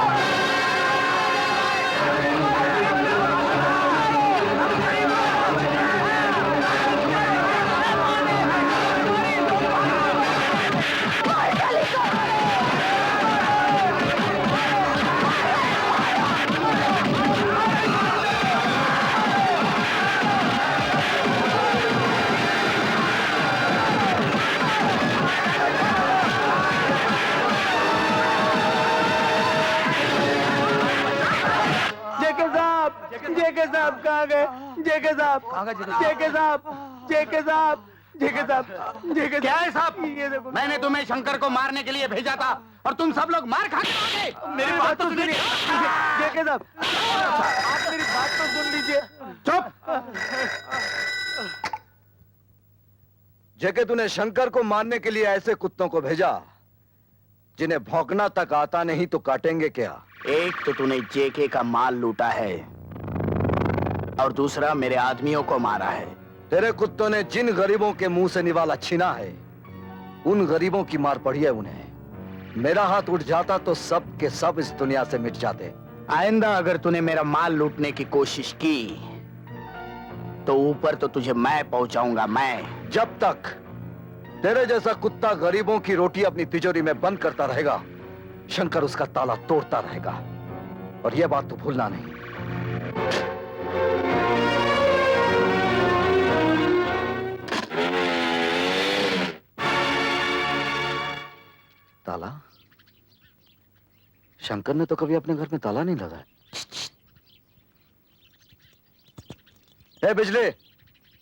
जेके साहब कहाँ गए? जेके साहब, जेके साहब, जेके साहब, जेके साहब, जेके क्या है साहब? मैंने तुम्हें शंकर को मारने के लिए भेजा था और तुम सब लोग मार खा के आ गए। मेरी बात तो सुनिए जेके साहब, आप मेरी बात तो सुन लीजिए। चुप। जेके, तूने शंकर को मारने के लिए ऐसे कुत्तों को भेजा जिन्हें भौंकना तक आता नहीं तो काटेंगे क्या? एक तो तूने जेके का माल लूटा है और दूसरा मेरे आदमियों को मारा है। तेरे कुत्तों ने जिन गरीबों के मुंह से निवाला छीना है, उन गरीबों की मार पड़ी है उन्हें। मेरा हाथ उठ जाता तो सब के सब इस दुनिया से मिट जाते। आइंदा अगर तूने मेरा माल लूटने की कोशिश की तो ऊपर तो तुझे मैं पहुंचाऊंगा। मैं जब तक तेरे जैसा कुत्ता गरीबों की रोटी अपनी तिजोरी में बंद करता रहेगा, शंकर उसका ताला तोड़ता रहेगा। और यह बात तो भूलना नहीं। ताला? शंकर ने तो कभी अपने घर में ताला नहीं लगाया। ए बिजली,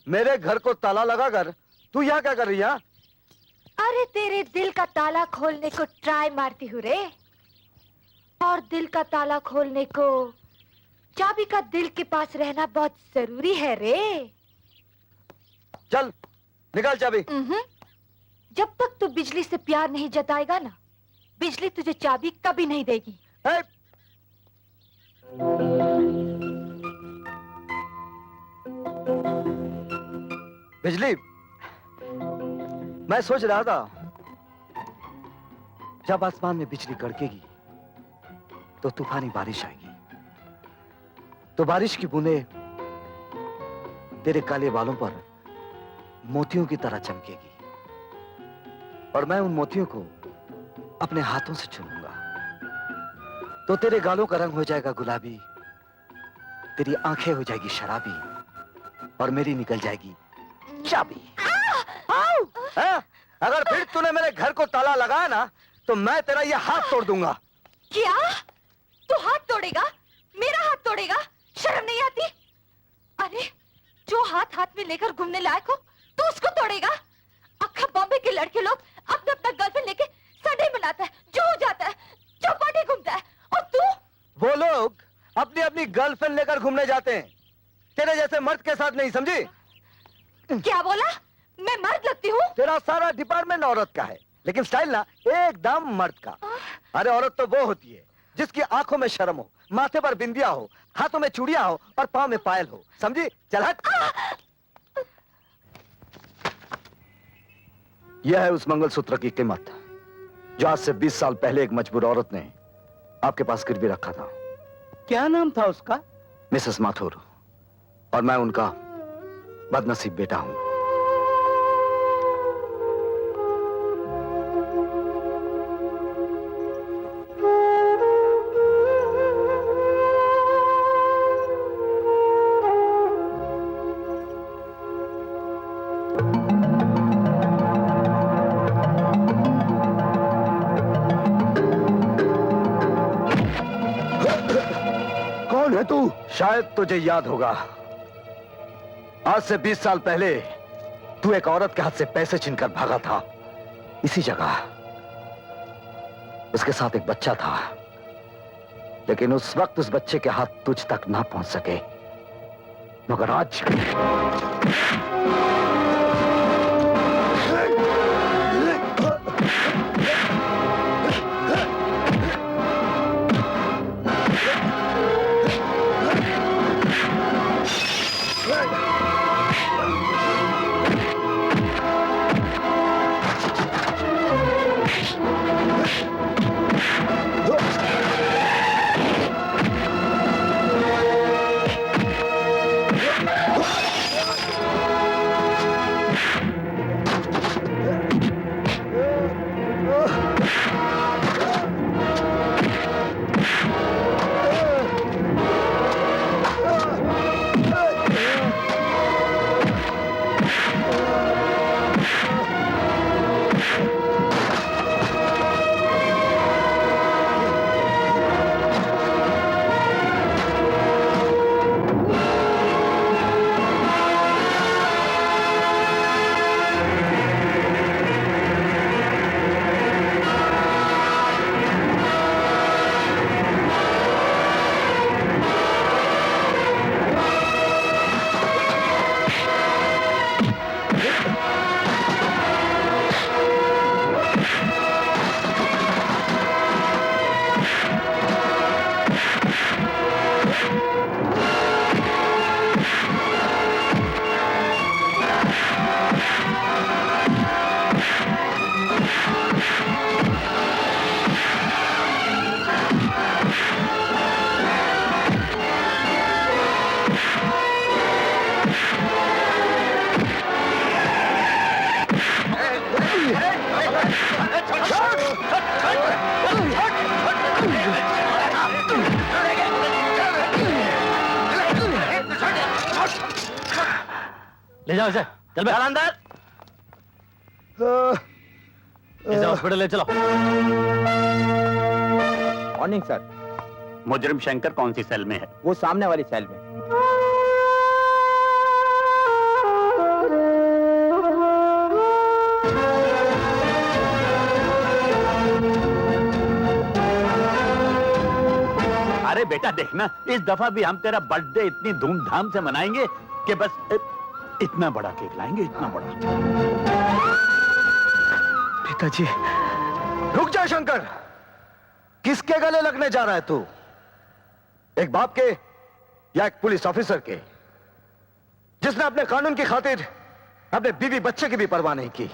मेरे घर को ताला लगाकर तू यहाँ क्या कर रही है? अरे तेरे दिल का ताला खोलने को ट्राई मारती हूँ रे। और दिल का ताला खोलने को चाबी का दिल के पास रहना बहुत जरूरी है रे। चल निकाल चाबी। जब तक तू बिजली से प्यार नहीं जताएगा ना, बिजली तुझे चाबी कभी नहीं देगी। बिजली, मैं सोच रहा था जब आसमान में बिजली कड़केगी तो तूफानी बारिश आएगी, तो बारिश की बूंदें तेरे काले बालों पर मोतियों की तरह चमकेगी और मैं उन मोतियों को अपने हाथों से चुनूंगा तो तेरे गालों का रंग हो जाएगा गुलाबी, तेरी आंखें हो जाएगी शराबी और मेरी निकल जाएगी चाबी। अगर फिर तूने मेरे घर को ताला लगाया ना तो मैं तेरा ये हाथ तोड़ दूंगा। क्या? तू हाथ तोड़ेगा? मेरा हाथ तोड़ेगा? शर्म नहीं आती? अरे जो हाथ हाथ में लेकर घूमने लायक हो तू उसको तोड़ेगा? अक्खा बॉम्बे के लड़के लोग अपना अपना गर्लफ्रेंड लेके संडे मनाता है, जो जाता है, चौपाटी घूमता है, और तू? वो लोग अपनी अपनी गर्लफ्रेंड लेकर घूमने जाते हैं, तेरे जैसे मर्द के साथ नहीं, समझी? क्या बोला? मैं मर्द लगती हूँ? तेरा सारा डिपार्टमेंट औरत का है, लेकिन स्टाइल ना एकदम मर्द का। अरे औरत तो वो होती है जिसकी आंखों में शर्म हो, माथे पर बिंदिया हो, हाथों में चूड़ियां हो और पांव में पायल हो, समझी? चल हट। यह है उस मंगलसूत्र की कीमत जो आज से 20 साल पहले एक मजबूर औरत ने आपके पास गिरवी रखा था। क्या नाम था उसका? मिसेस माथुर, और मैं उनका बदनसीब बेटा हूं। कौन है तू? शायद तुझे याद होगा, आज से 20 साल पहले तू एक औरत के हाथ से पैसे छीनकर भागा था। इसी जगह उसके साथ एक बच्चा था, लेकिन उस वक्त उस बच्चे के हाथ तुझ तक ना पहुंच सके, मगर आज ले जाओ इसे, चल बे। अंदर। इसे हॉस्पिटल ले चलो। Morning sir. मुजरिम शंकर कौन सी सेल में है? वो सामने वाली सेल में। अरे बेटा देखना, इस दफा भी हम तेरा बर्थडे इतनी धूमधाम से मनाएंगे कि बस इतना बड़ा केक लाएंगे, इतना बड़ा। पिताजी। रुक जा शंकर, किसके गले लगने जा रहा है तू? एक बाप के या एक पुलिस ऑफिसर के, जिसने अपने कानून की खातिर अपने बीवी बच्चे की भी परवाह नहीं की।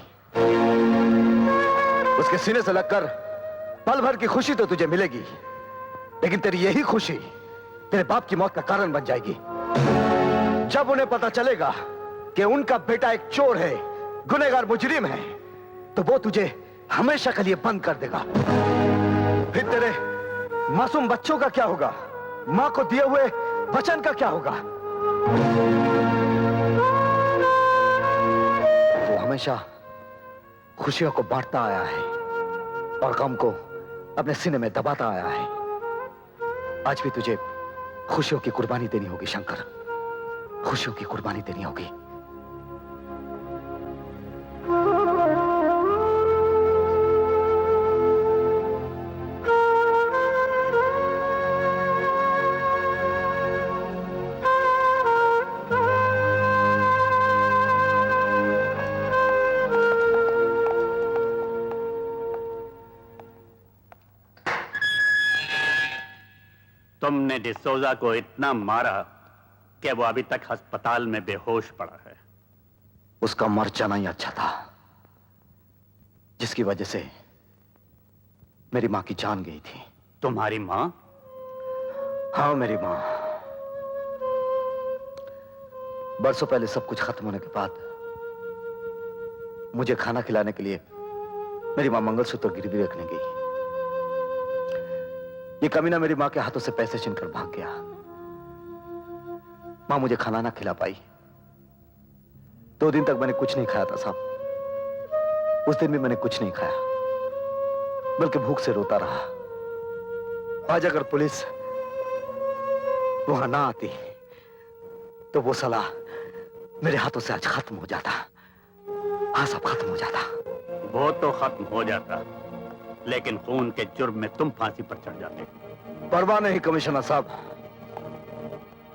उसके सीने से लगकर पल भर की खुशी तो तुझे मिलेगी, लेकिन तेरी यही खुशी तेरे बाप की मौत का कारण बन जाएगी। जब उन्हें पता चलेगा कि उनका बेटा एक चोर है, गुनहगार मुजरिम है, तो वो तुझे हमेशा के लिए बंद कर देगा। फिर तेरे मासूम बच्चों का क्या होगा? मां को दिए हुए वचन का क्या होगा? वो हमेशा खुशियों को बांटता आया है और गम को अपने सीने में दबाता आया है। आज भी तुझे खुशियों की कुर्बानी देनी होगी शंकर, खुशियों की कुर्बानी देनी होगी। तुमने डिसोजा को इतना मारा कि वो अभी तक अस्पताल में बेहोश पड़ा है। उसका मर जाना ही अच्छा था, जिसकी वजह से मेरी मां की जान गई थी। तुम्हारी मां? हाँ, मेरी मां। बरसों पहले सब कुछ खत्म होने के बाद मुझे खाना खिलाने के लिए मेरी मां मंगलसूत्र गिरवी रखने गई। ये कमीना मेरी मां के हाथों से पैसे छीनकर भाग गया। मां मुझे खाना ना खिला पाई। 2 दिन तक मैंने कुछ नहीं खाया था साहब। उस दिन भी मैंने कुछ नहीं खाया, बल्कि भूख से रोता रहा। आज अगर पुलिस वहां ना आती तो वो सलाह मेरे हाथों से आज खत्म हो जाता। हाँ, सब खत्म हो जाता। वो तो खत्म हो जाता, लेकिन खून के जुर्म में तुम फांसी पर चढ़ जाते। परवाह नहीं कमिश्नर साहब,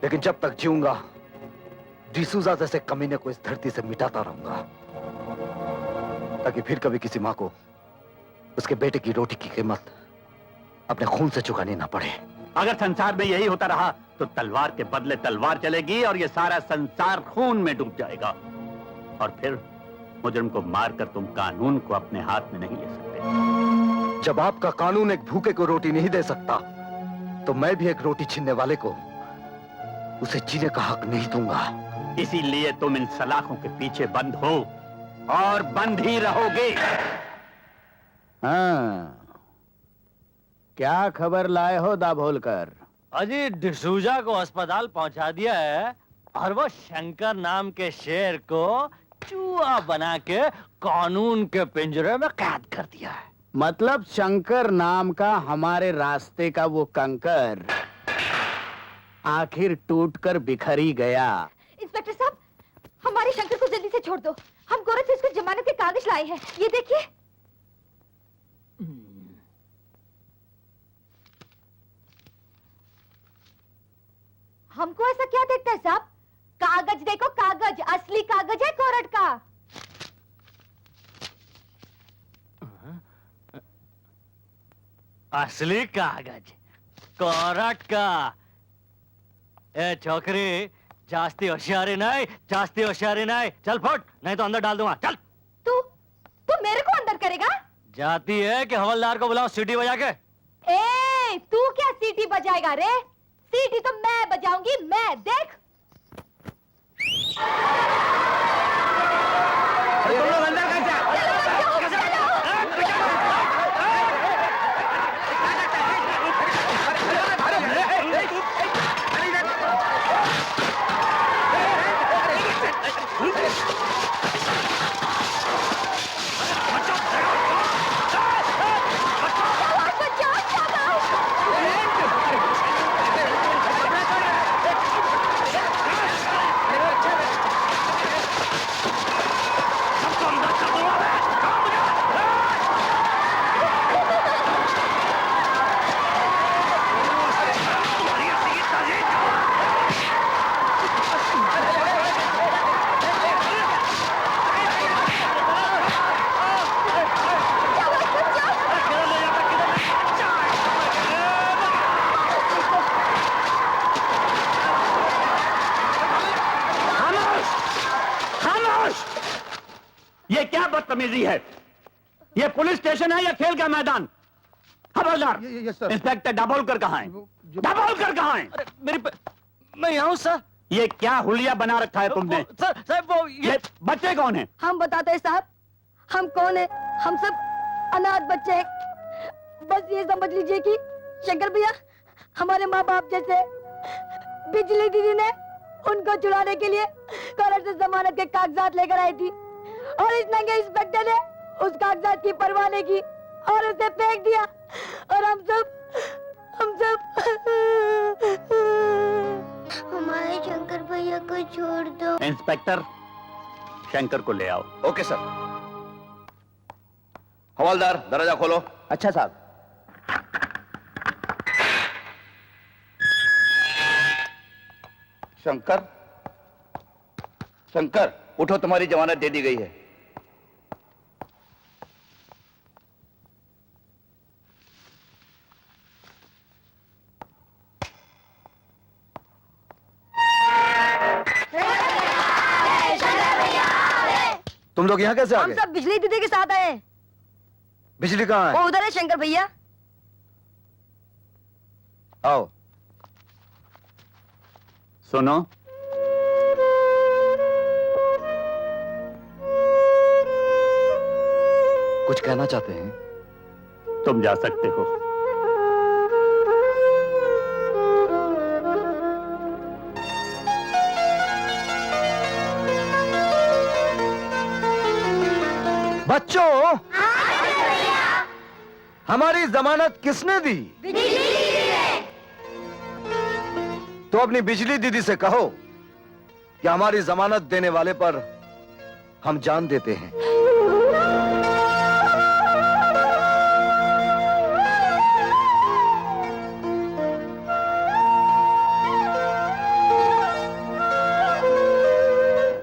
लेकिन जब तक जीऊंगा डिसूजा जैसे कमीने को इस धरती से मिटाता रहूंगा, ताकि फिर कभी किसी मां को उसके बेटे की रोटी की कीमत अपने खून से चुकानी ना पड़े। अगर संसार में यही होता रहा तो तलवार के बदले तलवार चलेगी और ये सारा संसार खून में डूब जाएगा। और फिर मुजरिम को मारकर तुम कानून को अपने हाथ में नहीं ले सकते। जब आपका कानून एक भूखे को रोटी नहीं दे सकता, तो मैं भी एक रोटी छीनने वाले को उसे जीने का हक नहीं दूंगा। इसीलिए तुम इन सलाखों के पीछे बंद हो और बंद ही रहोगे। हाँ, क्या खबर लाए हो दाभोलकर? अजी डिसूजा को अस्पताल पहुंचा दिया है और वो शंकर नाम के शेर को चूहा बना के कानून के पिंजरे में कैद कर दिया है। मतलब शंकर नाम का हमारे रास्ते का वो कंकर आखिर टूटकर बिखर ही गया। इंस्पेक्टर साहब, हमारे शंकर को जल्दी से छोड़ दो। हम गोरख से उसके जमानत के कागज लाए हैं, ये देखिए। हमको ऐसा क्या देखता है साहब? कागज देखो, कागज, असली कागज है कोर्ट का। असली कागज कोर्ट का। ए छोकरी, जास्ती होशियारी नहीं। चल फुट, नहीं तो अंदर डाल दूंगा। चल। तू मेरे को अंदर करेगा? जाती है कि हवलदार को बुलाओ सीटी बजा के। ए, तू क्या सीटी बजाएगा रे? सीटी तो मैं बजाऊंगी, मैं। देख। तुम लोग अंदर कैसे? ये क्या बदतमीजी है? ये पुलिस स्टेशन है या खेल का मैदान? खबरदार! इंस्पेक्टर दाभोलकर कहाँ है? दाभोलकर कहाँ है? मैं यहाँ हूँ सर। ये क्या हुलिया बना रखा है तुमने? सर वो ये बच्चे कौन हैं? हम बताते हैं साहब, हम कौन है? हम सब अनाथ बच्चे हैं। बस ये समझ लीजिए कि शंकर भैया हमारे माँ बाप जैसे। बिजली दीदी ने उनको छुड़ाने के लिए कोर्ट से जमानत के कागजात लेकर आई थी और इस नंगे इंस्पेक्टर ने उस कागजात की परवाह नहीं की और उसे फेंक दिया और हम सब हमारे शंकर भैया को छोड़ दो। इंस्पेक्टर, शंकर को ले आओ। Okay sir. हवलदार, दरवाजा खोलो। अच्छा साहब। शंकर, शंकर उठो, तुम्हारी जमानत दे दी गई है। तुम लोग यहाँ कैसे आ हम गए? सब बिजली दीदी के साथ आए। बिजली कहाँ वो है? उधर है शंकर भैया। आओ। सुनो, कुछ कहना चाहते हैं? तुम जा सकते हो। बच्चों, हमारी जमानत किसने दी? तो अपनी बिजली दीदी से कहो कि हमारी जमानत देने वाले पर हम जान देते हैं।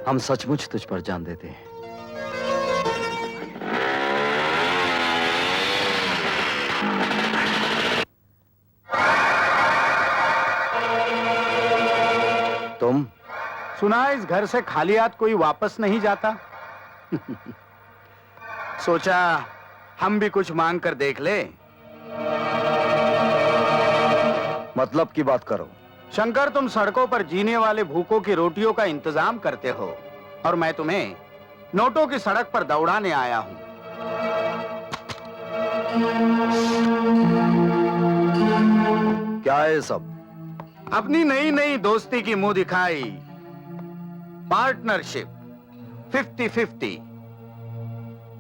हम सचमुच तुझ पर जान देते हैं। तुम? सुना है इस घर से खाली हाथ कोई वापस नहीं जाता। सोचा हम भी कुछ मांग कर देख ले। मतलब की बात करो। शंकर, तुम सड़कों पर जीने वाले भूखों की रोटियों का इंतजाम करते हो और मैं तुम्हें नोटों की सड़क पर दौड़ाने आया हूं। क्या है सब? अपनी नई नई दोस्ती की मुंह दिखाई, पार्टनरशिप 50-50।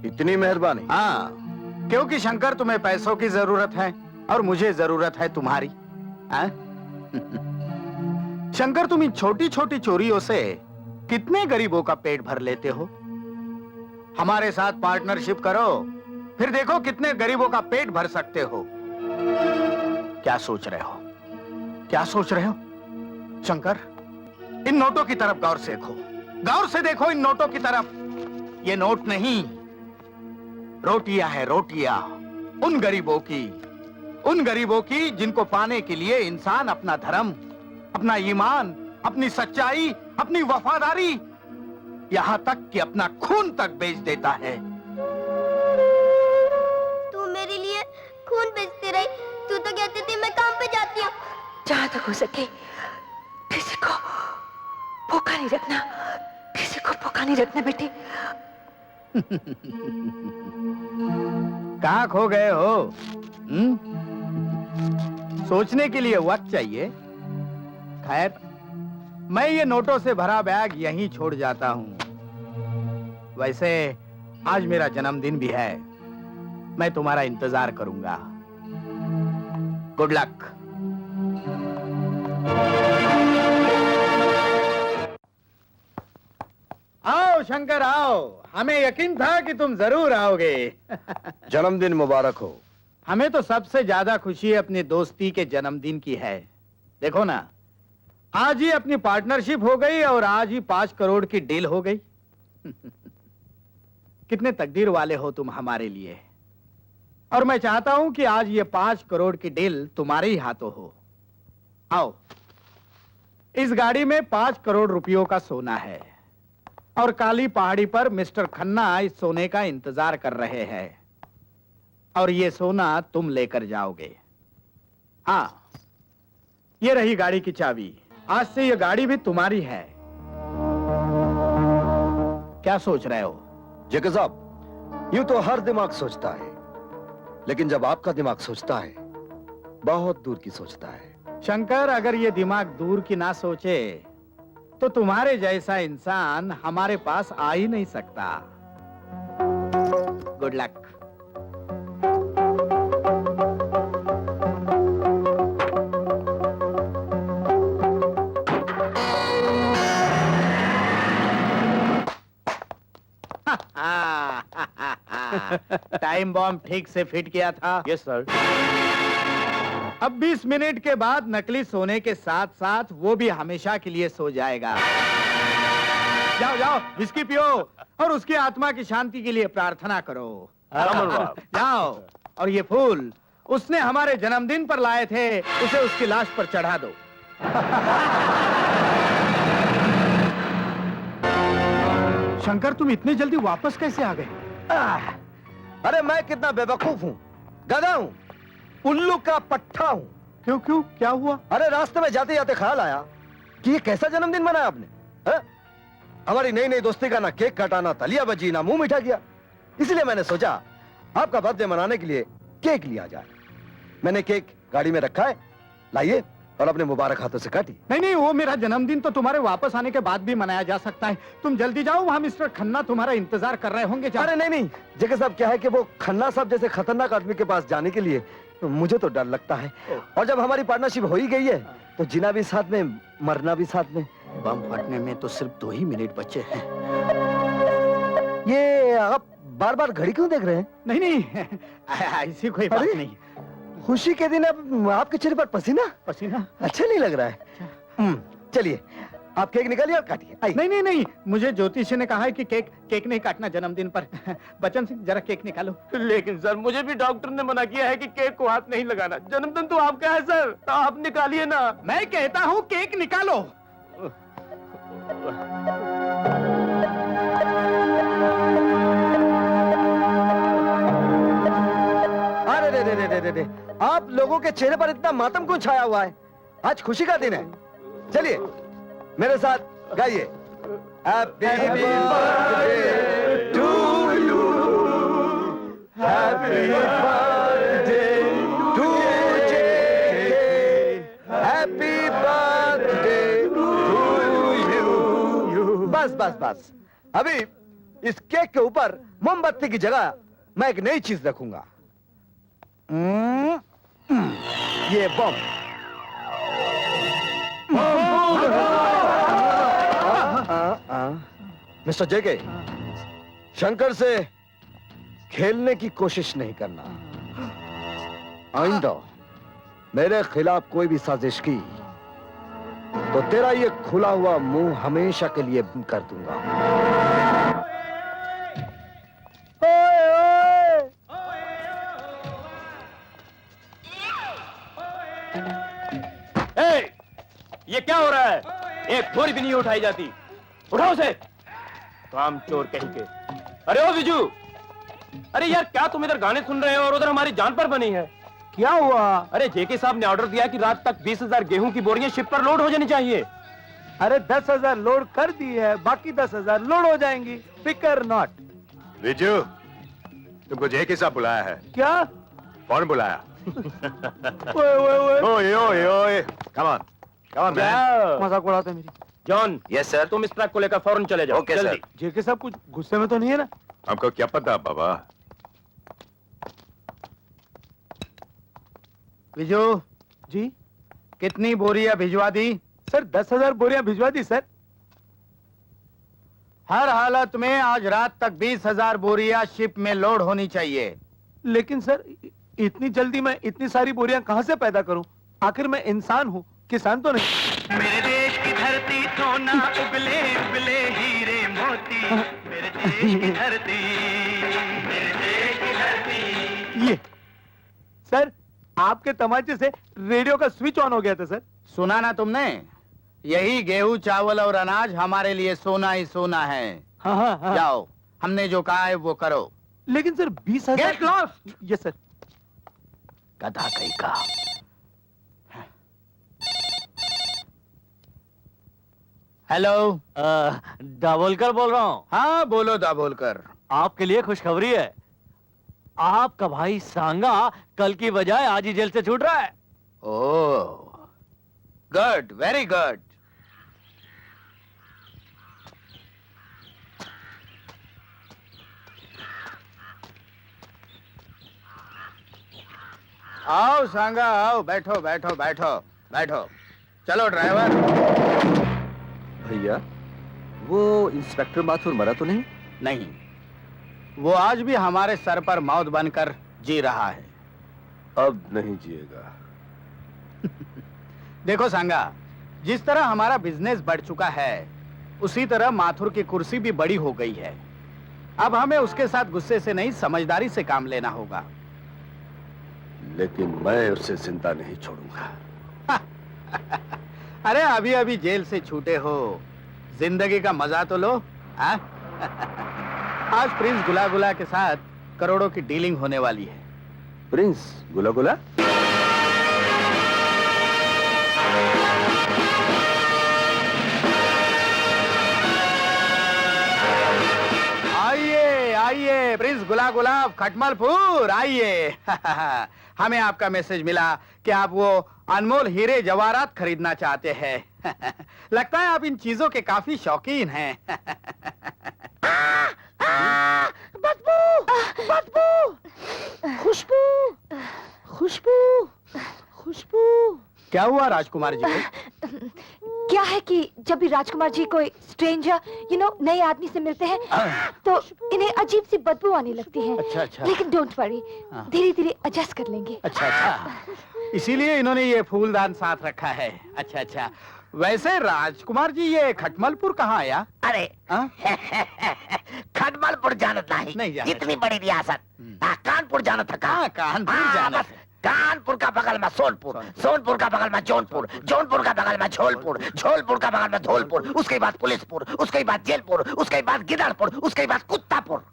इतनी मेहरबानी। हाँ, क्योंकि शंकर तुम्हें पैसों की जरूरत है और मुझे जरूरत है तुम्हारी। शंकर, तुम इन छोटी छोटी चोरियों से कितने गरीबों का पेट भर लेते हो। हमारे साथ पार्टनरशिप करो, फिर देखो कितने गरीबों का पेट भर सकते हो। क्या सोच रहे हो? क्या सोच रहे हो? शंकर, इन नोटों की तरफ गौर से देखो, गौर से देखो इन नोटों की तरफ। ये नोट नहीं, रोटियां है, रोटियां। उन गरीबों की जिनको पाने के लिए इंसान अपना धर्म, अपना ईमान, अपनी सच्चाई, अपनी वफादारी, यहां तक कि अपना खून तक बेच देता है। तू मेरे लिए खून बेचती रही। तू तो कहती थी मैं काम पे जाती हूँ। जहां तक हो सके किसी को भूखा नहीं रखना, किसी को भूखा नहीं रखना बेटी। कहां खो गए हो? सोचने के लिए वक्त चाहिए। खैर, मैं ये नोटों से भरा बैग यहीं छोड़ जाता हूं। वैसे आज मेरा जन्मदिन भी है, मैं तुम्हारा इंतजार करूंगा। Good luck. आओ शंकर, आओ। हमें यकीन था कि तुम जरूर आओगे। जन्मदिन मुबारक हो। हमें तो सबसे ज्यादा खुशी अपनी दोस्ती के जन्मदिन की है। देखो ना, आज ही अपनी पार्टनरशिप हो गई और आज ही 5 करोड़ की डील हो गई। कितने तकदीर वाले हो तुम हमारे लिए। और मैं चाहता हूं कि आज ये 5 करोड़ की डील तुम्हारे ही हाथों हो। आओ, इस गाड़ी में 5 करोड़ रुपयों का सोना है। और काली पहाड़ी पर मिस्टर खन्ना इस सोने का इंतजार कर रहे हैं और ये सोना तुम लेकर जाओगे। हाँ, ये रही गाड़ी की चाबी। आज से ये गाड़ी भी तुम्हारी है। क्या सोच रहे हो? जेके साहब, यूं तो हर दिमाग सोचता है, लेकिन जब आपका दिमाग सोचता है, बहुत दूर की सोचता है। शंकर, अगर ये दिमाग दूर की ना सोचे तो तुम्हारे जैसा इंसान हमारे पास आ ही नहीं सकता। Good luck. टाइम बॉम्ब ठीक से फिट किया था? Yes sir. अब 20 मिनट के बाद नकली सोने के साथ साथ वो भी हमेशा के लिए सो जाएगा। जाओ जाओ, विस्की पियो और उसकी आत्मा की शांति के लिए प्रार्थना करो। जाओ, और ये फूल उसने हमारे जन्मदिन पर लाए थे, उसे उसकी लाश पर चढ़ा दो। शंकर, तुम इतनी जल्दी वापस कैसे आ गए? अरे मैं कितना बेवकूफ हूँ, गधा हूँ, उल्लू का पट्टा हूँ। क्यों क्यों, क्या हुआ? अरे रास्ते में जाते जाते ख्याल आया कि ये कैसा जन्मदिन मनाया आपने। हमारी नई नई दोस्ती का ना केक काटा, ना तलिया बजी, ना मुंह मीठा किया। इसलिए मैंने सोचा आपका बर्थडे मनाने के लिए केक लिया जाए। मैंने केक गाड़ी में रखा है, लाइए और अपने मुबारक हाथों से काटिए। नहीं नहीं, वो मेरा जन्मदिन तो तुम्हारे वापस आने के बाद भी मनाया जा सकता है। तुम जल्दी जाओ, वहाँ मिस्टर खन्ना तुम्हारा इंतजार कर रहे होंगे। अरे नहीं नहीं जेके साहब, क्या है कि वो खन्ना साहब जैसे खतरनाक आदमी के पास जाने के लिए मुझे तो डर लगता है। और जब हमारी पार्टनरशिप हो ही गई है तो जीना भी साथ में, मरना भी साथ में। बम फटने में तो सिर्फ 2 ही मिनट बचे हैं। ये आप बार बार घड़ी क्यों देख रहे हैं? नहीं नहीं, ऐसी कोई बात नहीं। खुशी के दिन अब आपके चेहरे पर पसीना पसीना अच्छा नहीं लग रहा है। चलिए आप केक निकालिए और काटिए। नहीं नहीं नहीं, मुझे ज्योतिषी ने कहा है कि केक नहीं काटना जन्मदिन पर। बच्चन सिंह, जरा केक निकालो। लेकिन सर, मुझे भी डॉक्टर ने मना किया है कि केक को हाथ नहीं लगाना। जन्मदिन तो आपका है सर, तो आप निकालिए ना। मैं कहता हूँ केक निकालो। अरे रे रे, आप लोगों के चेहरे पर इतना मातम क्यों छाया हुआ है? आज खुशी का दिन है। चलिए मेरे साथ गाइए। Happy birthday to you, happy birthday to JK, happy birthday to you. बस बस बस, अभी इस केक के ऊपर मोमबत्ती की जगह मैं एक नई चीज रखूंगा। ये बम। मिस्टर जेके, शंकर से खेलने की कोशिश नहीं करना। आइंदा मेरे खिलाफ कोई भी साजिश की तो तेरा ये खुला हुआ मुंह हमेशा के लिए बंद कर दूंगा। ये क्या हो रहा है? एक बोरी भी नहीं उठाई जाती। उठाओ उसे। काम चोर कहीं के। अरे ओ विजू, अरे यार, क्या तुम इधर गाने सुन रहे हो और उधर हमारी जान पर बनी है? क्या हुआ? अरे जेके साहब ने ऑर्डर दिया कि रात तक 20,000 गेहूं की बोरियां शिप पर लोड हो जानी चाहिए। अरे 10,000 लोड कर दी है, बाकी 10,000 लोड हो जाएंगी। फिकर नॉट। विजू, तुमको जेके साहब बुलाया है। क्या? कौन बुलाया? ओए ओए ओए, कम ऑन मैन। मजाक उड़ाते मेरी। जॉन। Yes sir. तुम इस ट्रक को लेकर फौरन चले जाओ। Okay sir. जेके साहब कुछ गुस्से में तो नहीं है ना? हमको क्या पता बाबा। विजू जी, कितनी बोरियां भिजवा दी? सर 10,000 बोरियां भिजवा दी सर। हर हालत में आज रात तक 20,000 बोरियां शिप में लोड होनी चाहिए। लेकिन सर, इतनी जल्दी मैं इतनी सारी बोरियां कहां से पैदा करूं? आखिर मैं इंसान हूं, किसान तो नहीं। मेरे देश की धरती सोना उगले उगले हीरे मोती, मेरे देश की धरती, मेरे देश की धरती। ये सर, आपके तमाचे से रेडियो का स्विच ऑन हो गया था सर। सुना ना तुमने? यही गेहूं चावल और अनाज हमारे लिए सोना ही सोना है। हाँ। जाओ, हमने जो कहा है वो करो। लेकिन sir 20,000। Get lost. Yes sir. गधा कहीं का। हेलो, दाभोलकर बोल रहा हूँ। हाँ बोलो दाभोलकर। आपके लिए खुशखबरी है। आपका भाई सांगा कल की बजाय आज ही जेल से छूट रहा है। ओह, गुड, वेरी गुड। आओ सांगा, आओ, बैठो बैठो बैठो बैठो। चलो ड्राइवर। भैया, वो इंस्पेक्टर माथुर मरा तो नहीं? नहीं, वो आज भी हमारे सर पर मौत बनकर जी रहा है। अब नहीं जिएगा। देखो सांगा, जिस तरह हमारा बिजनेस बढ़ चुका है उसी तरह माथुर की कुर्सी भी बड़ी हो गई है। अब हमें उसके साथ गुस्से से नहीं, समझदारी से काम लेना होगा। लेकिन मैं उसे जिंदा नहीं छोड़ूंगा। अरे अभी अभी जेल से छूटे हो, जिंदगी का मजा तो लो। हाँ? आज प्रिंस गुला गुला के साथ करोड़ों की डीलिंग होने वाली है। प्रिंस गुला गुला? आइए आइए प्रिंस गुला गुलाब खटमलपुर, आइए। हमें आपका मैसेज मिला कि आप वो अनमोल हीरे जवाहरात खरीदना चाहते हैं। लगता है आप इन चीजों के काफी शौकीन हैं। बदबू, बदबू, खुशबू, खुशबू, खुशबू। क्या हुआ राजकुमार जी को? क्या है कि जब भी राजकुमार जी कोई स्ट्रेंजर नए आदमी से मिलते हैं तो इन्हें अजीब सी बदबू आने लगती है। अच्छा अच्छा। लेकिन डोंट वरी, धीरे धीरे एडजस्ट कर लेंगे। अच्छा अच्छा, इसीलिए इन्होंने ये फूलदान साथ रखा है। अच्छा अच्छा। वैसे राजकुमार जी, ये खटमलपुर कहाँ आया? अरे खटमलपुर जाना नहीं, इतनी बड़ी रियासत। कानपुर जाना था। कानपुर जाना था। कानपुर का बगल में सोनपुर, सोनपुर का बगल में जौनपुर, जौनपुर का बगल में झोलपुर, झोलपुर का बगल में धौलपुर, उसके बाद पुलिसपुर, उसके बाद जेलपुर, उसके बाद गिदड़पुर, उसके बाद कुत्तापुर,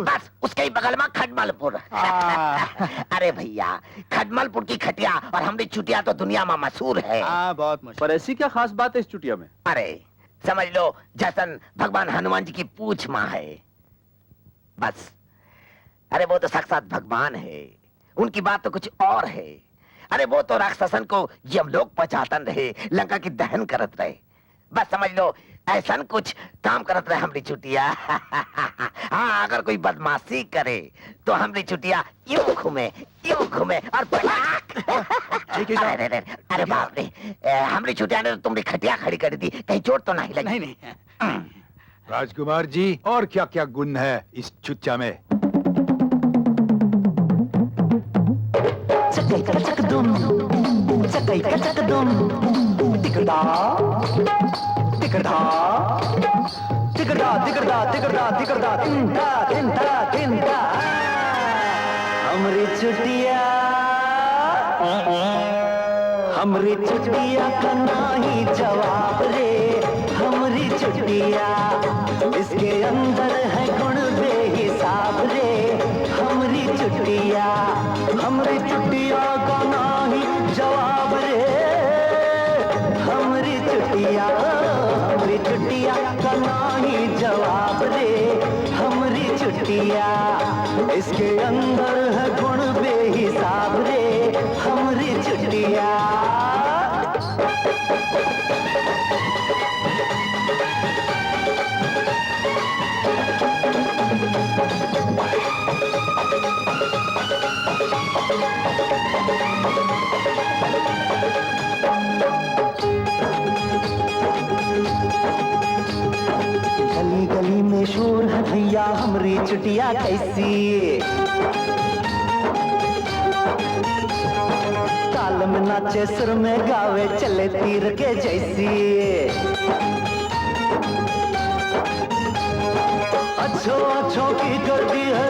बस उसके बगल में खटमलपुर। अरे भैया, खटमलपुर की खटिया और हमारी चुटिया तो दुनिया में मशहूर है। बहुत मशहूर। पर ऐसी क्या खास बात है इस चुटिया में? अरे समझ लो जैसन भगवान हनुमान जी की पूछ माँ है, बस। अरे वो तो साक्षात भगवान है, उनकी बात तो कुछ और है। अरे वो तो राक्षसन को यमलोक पहुंचातन रहे, लंका की दहन करत रहे। बस समझ लो ऐसा कुछ काम करत रहे हमारी चुटिया। हाँ, अगर कोई बदमाशी करे तो हमारी चुटिया यूं घूमे और पटाक। अरे बाप रे, हमारी चुटिया ने तो तुम्हारी खटिया खड़ी कर दी, कहीं चोट तो नहीं लगी? नहीं। राजकुमार जी, और क्या क्या गुण है इस चुच्चा में? चकई का चकदुम, चकई का चकदुम, टिकड़ा टिकड़ा टिकड़ा टिकड़ा टिकड़ा टिकड़ा तिंदा तिंदा तिंदा। हमरी चुटिया का नाही जवाब रे, हमरी चुटिया इसके अंदर है गुण बेहिसाब रे। हमरी चुटिया का नाही जवाब रे, हमरी चुटिया का नाही जवाब रे। हमरी चुटिया इसके अंदर है गुण बेहिसाब रे, हमरी चुटिया। गली गली में शोर है भैया, हमरी चुटिया कैसी। ताल में नाचे, सुर में गावे, चले तीर के जैसी। अच्छो की कर दी है,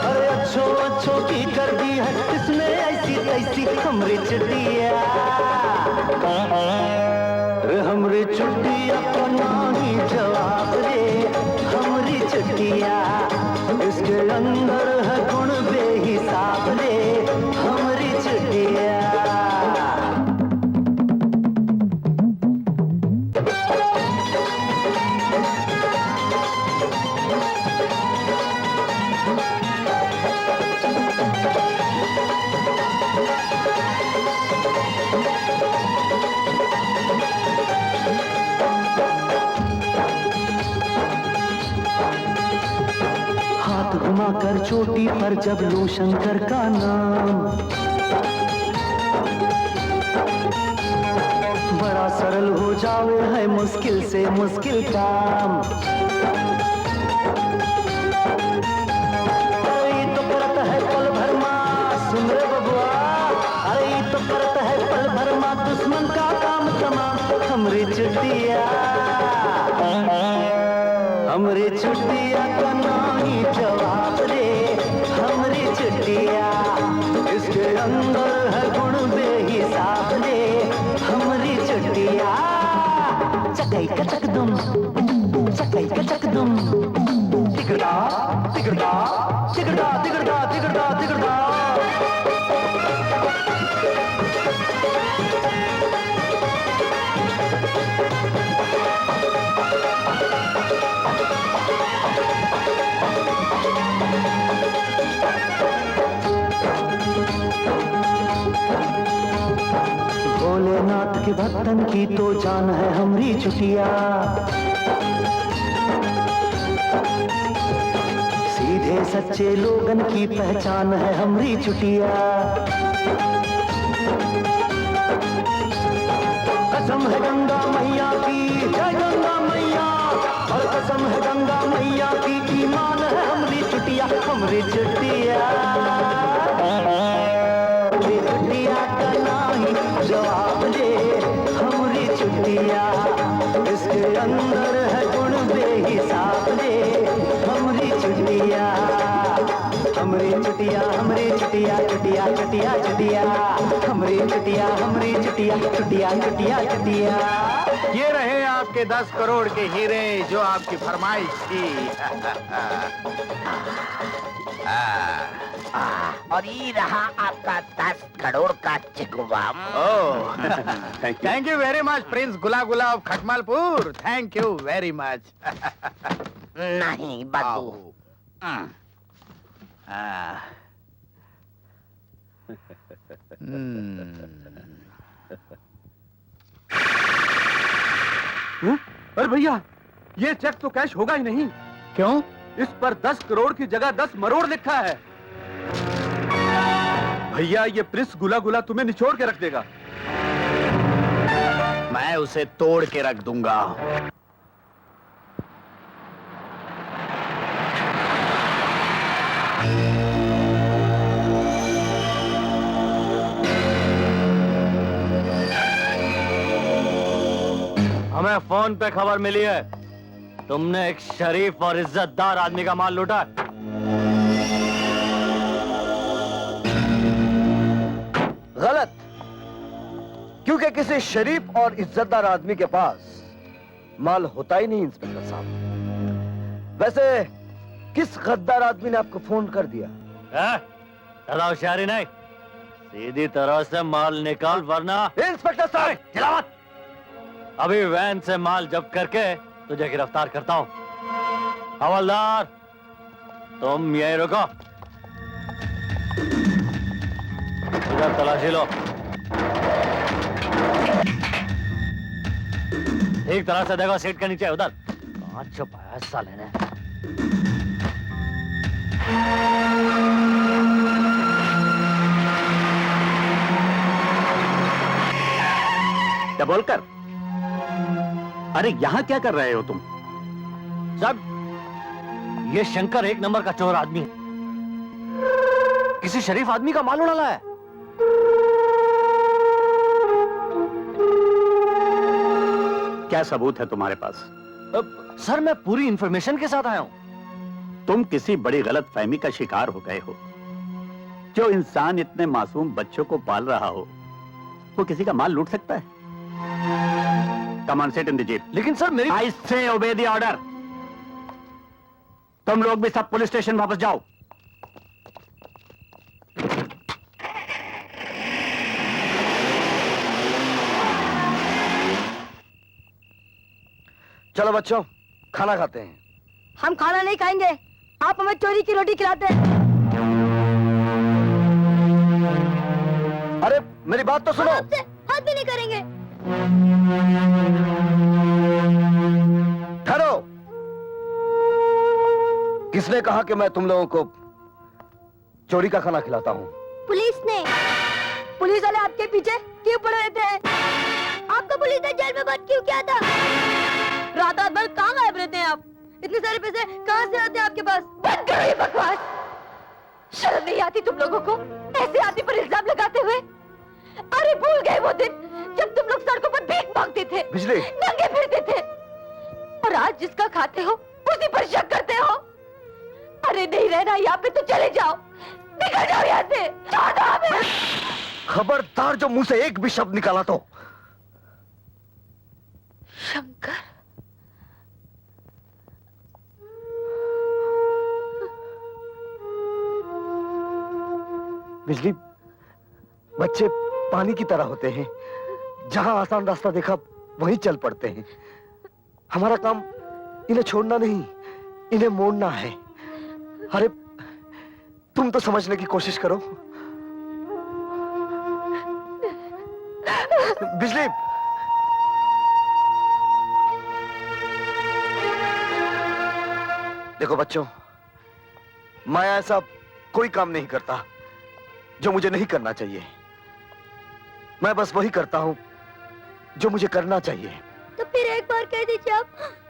अरे अच्छो की कर दी है, इसमें ऐसी तैसी हमरी चुटिया। हमरी चुटिया का नाही जवाब रे हमरी चुटिया इसके अंदर है गुण बेहिसाब रे हमरी चुटिया हाथ घुमाकर चोटी पर जब लूं शंकर का नाम बड़ा सरल हो जावे है मुश्किल से मुश्किल काम अरे ये तो करत है पल भर मां सुन रे बबुआ अरे ये तो करत है पल भर मां दुश्मन का काम तमाम हमरी चुटिया का नहीं जवाब रे हमरी चुटिया इसके अंदर है गुण बेहिसाब रे हमरी चुटिया चकई का चकदुम चकई का चकदुम तिगड़ा तिगड़ा तिगड़ा तिगड़ा तिगड़ा तिगड़ा भोलेनाथ के भक्तन की तो जान है हमरी चुटिया सीधे सच्चे लोगन की पहचान है हमरी चुटिया कसम है गंगा मैया की जय गंगा मैया और कसम है गंगा मैया की ईमान है हमरी चुटिया हमरी चुटिया का नाही जवाब दे हमरी चुटिया इसके अंदर है गुण बेहिसाब रे हमरी चुटिया हमरी चुटिया हमरी चुटिया चुटिया चुटिया चुटिया हमरी चुटिया हमरी चुटिया चुटिया चुटिया चुटिया ये रहे आपके 10 करोड़ के हीरे जो आपकी फरमाइश थी और ये रहा आपका 10 करोड़ का चिकवा। Thank you very much prince गुला गुला of Khatmalpur thank you very much नहीं बदू अरे भैया ये चेक तो कैश होगा ही नहीं। क्यों? इस पर 10 करोड़ की जगह 10 मरोड़ लिखा है। भैया ये प्रिंस गुला गुला तुम्हें निचोड़ के रख देगा। मैं उसे तोड़ के रख दूंगा। हमें फोन पे खबर मिली है तुमने एक शरीफ और इज्जतदार आदमी का माल लूटा। गलत, क्योंकि किसी शरीफ और इज्जतदार आदमी के पास माल होता ही नहीं इंस्पेक्टर साहब। वैसे किस गद्दार आदमी ने आपको फोन कर दिया? ज्यादा होशियारी नहीं, सीधी तरह से माल निकाल वरना। इंस्पेक्टर साहब चिल्ला मत। अभी वैन से माल जब्त करके तुझे गिरफ्तार करता हूं। हवलदार तुम यहीं रुको, इधर तलाशी लो। ठीक तरह से देखो सीट के नीचे उधर कहां छुपाया है साले ने। क्या बोलकर? अरे यहां क्या कर रहे हो तुम? सब ये शंकर एक नंबर का चोर आदमी है, किसी शरीफ आदमी का माल उड़ा है। क्या सबूत है तुम्हारे पास? सर मैं पूरी इंफॉर्मेशन के साथ आया हूं। तुम किसी बड़ी गलत फहमी का शिकार हो गए हो। जो इंसान इतने मासूम बच्चों को पाल रहा हो वो किसी का माल लूट सकता है? Come on sit in the jeep. लेकिन सर मेरी आई से ओबे द ऑर्डर। तुम लोग भी सब पुलिस स्टेशन वापस जाओ। चलो बच्चों, खाना खाते हैं। हम खाना नहीं खाएंगे, आप हमें चोरी की रोटी खिलाते हैं। अरे मेरी बात तो सुनो। आपसे हाथ भी नहीं करेंगे। ठहरो। किसने कहा कि मैं तुम लोगों को चोरी का खाना खिलाता हूँ? पुलिस ने। पुलिस वाले आपके पीछे क्यों पड़े रहते हैं? आपका पुलिस ने जेल में बंद क्यों किया था? रात रात भर कहाँ गायब रहते हैं आप? इतने सारे पैसे कहाँ से आते हैं आपके पास? बंद करो ये बकवास। शर्म नहीं आती तुम लोगों को ऐसे आदमी पर इल्जाम लगाते हुए? अरे भूल गए वो दिन जब तुम लोग सड़कों पर भीख मांगते थे, बिजली, नंगे फिरते थे, और आज जिसका खाते हो उसी पर शक करते हो। अरे नहीं रहना यहाँ पे तो चले जाओ, निकल जाओ यहाँ से, छोड़ दो हमें। खबरदार जो मुंह से एक भी शब्द निकाला तो। शंकर, बिजली, बच्चे पानी की तरह होते हैं, जहां आसान रास्ता देखा वहीं चल पड़ते हैं। हमारा काम इन्हें छोड़ना नहीं, इन्हें मोड़ना है। अरे तुम तो समझने की कोशिश करो। बिजली, देखो बच्चों, मैं ऐसा कोई काम नहीं करता जो मुझे नहीं करना चाहिए। मैं बस वही करता हूं जो मुझे करना चाहिए। तो फिर एक बार कह दीजिए आप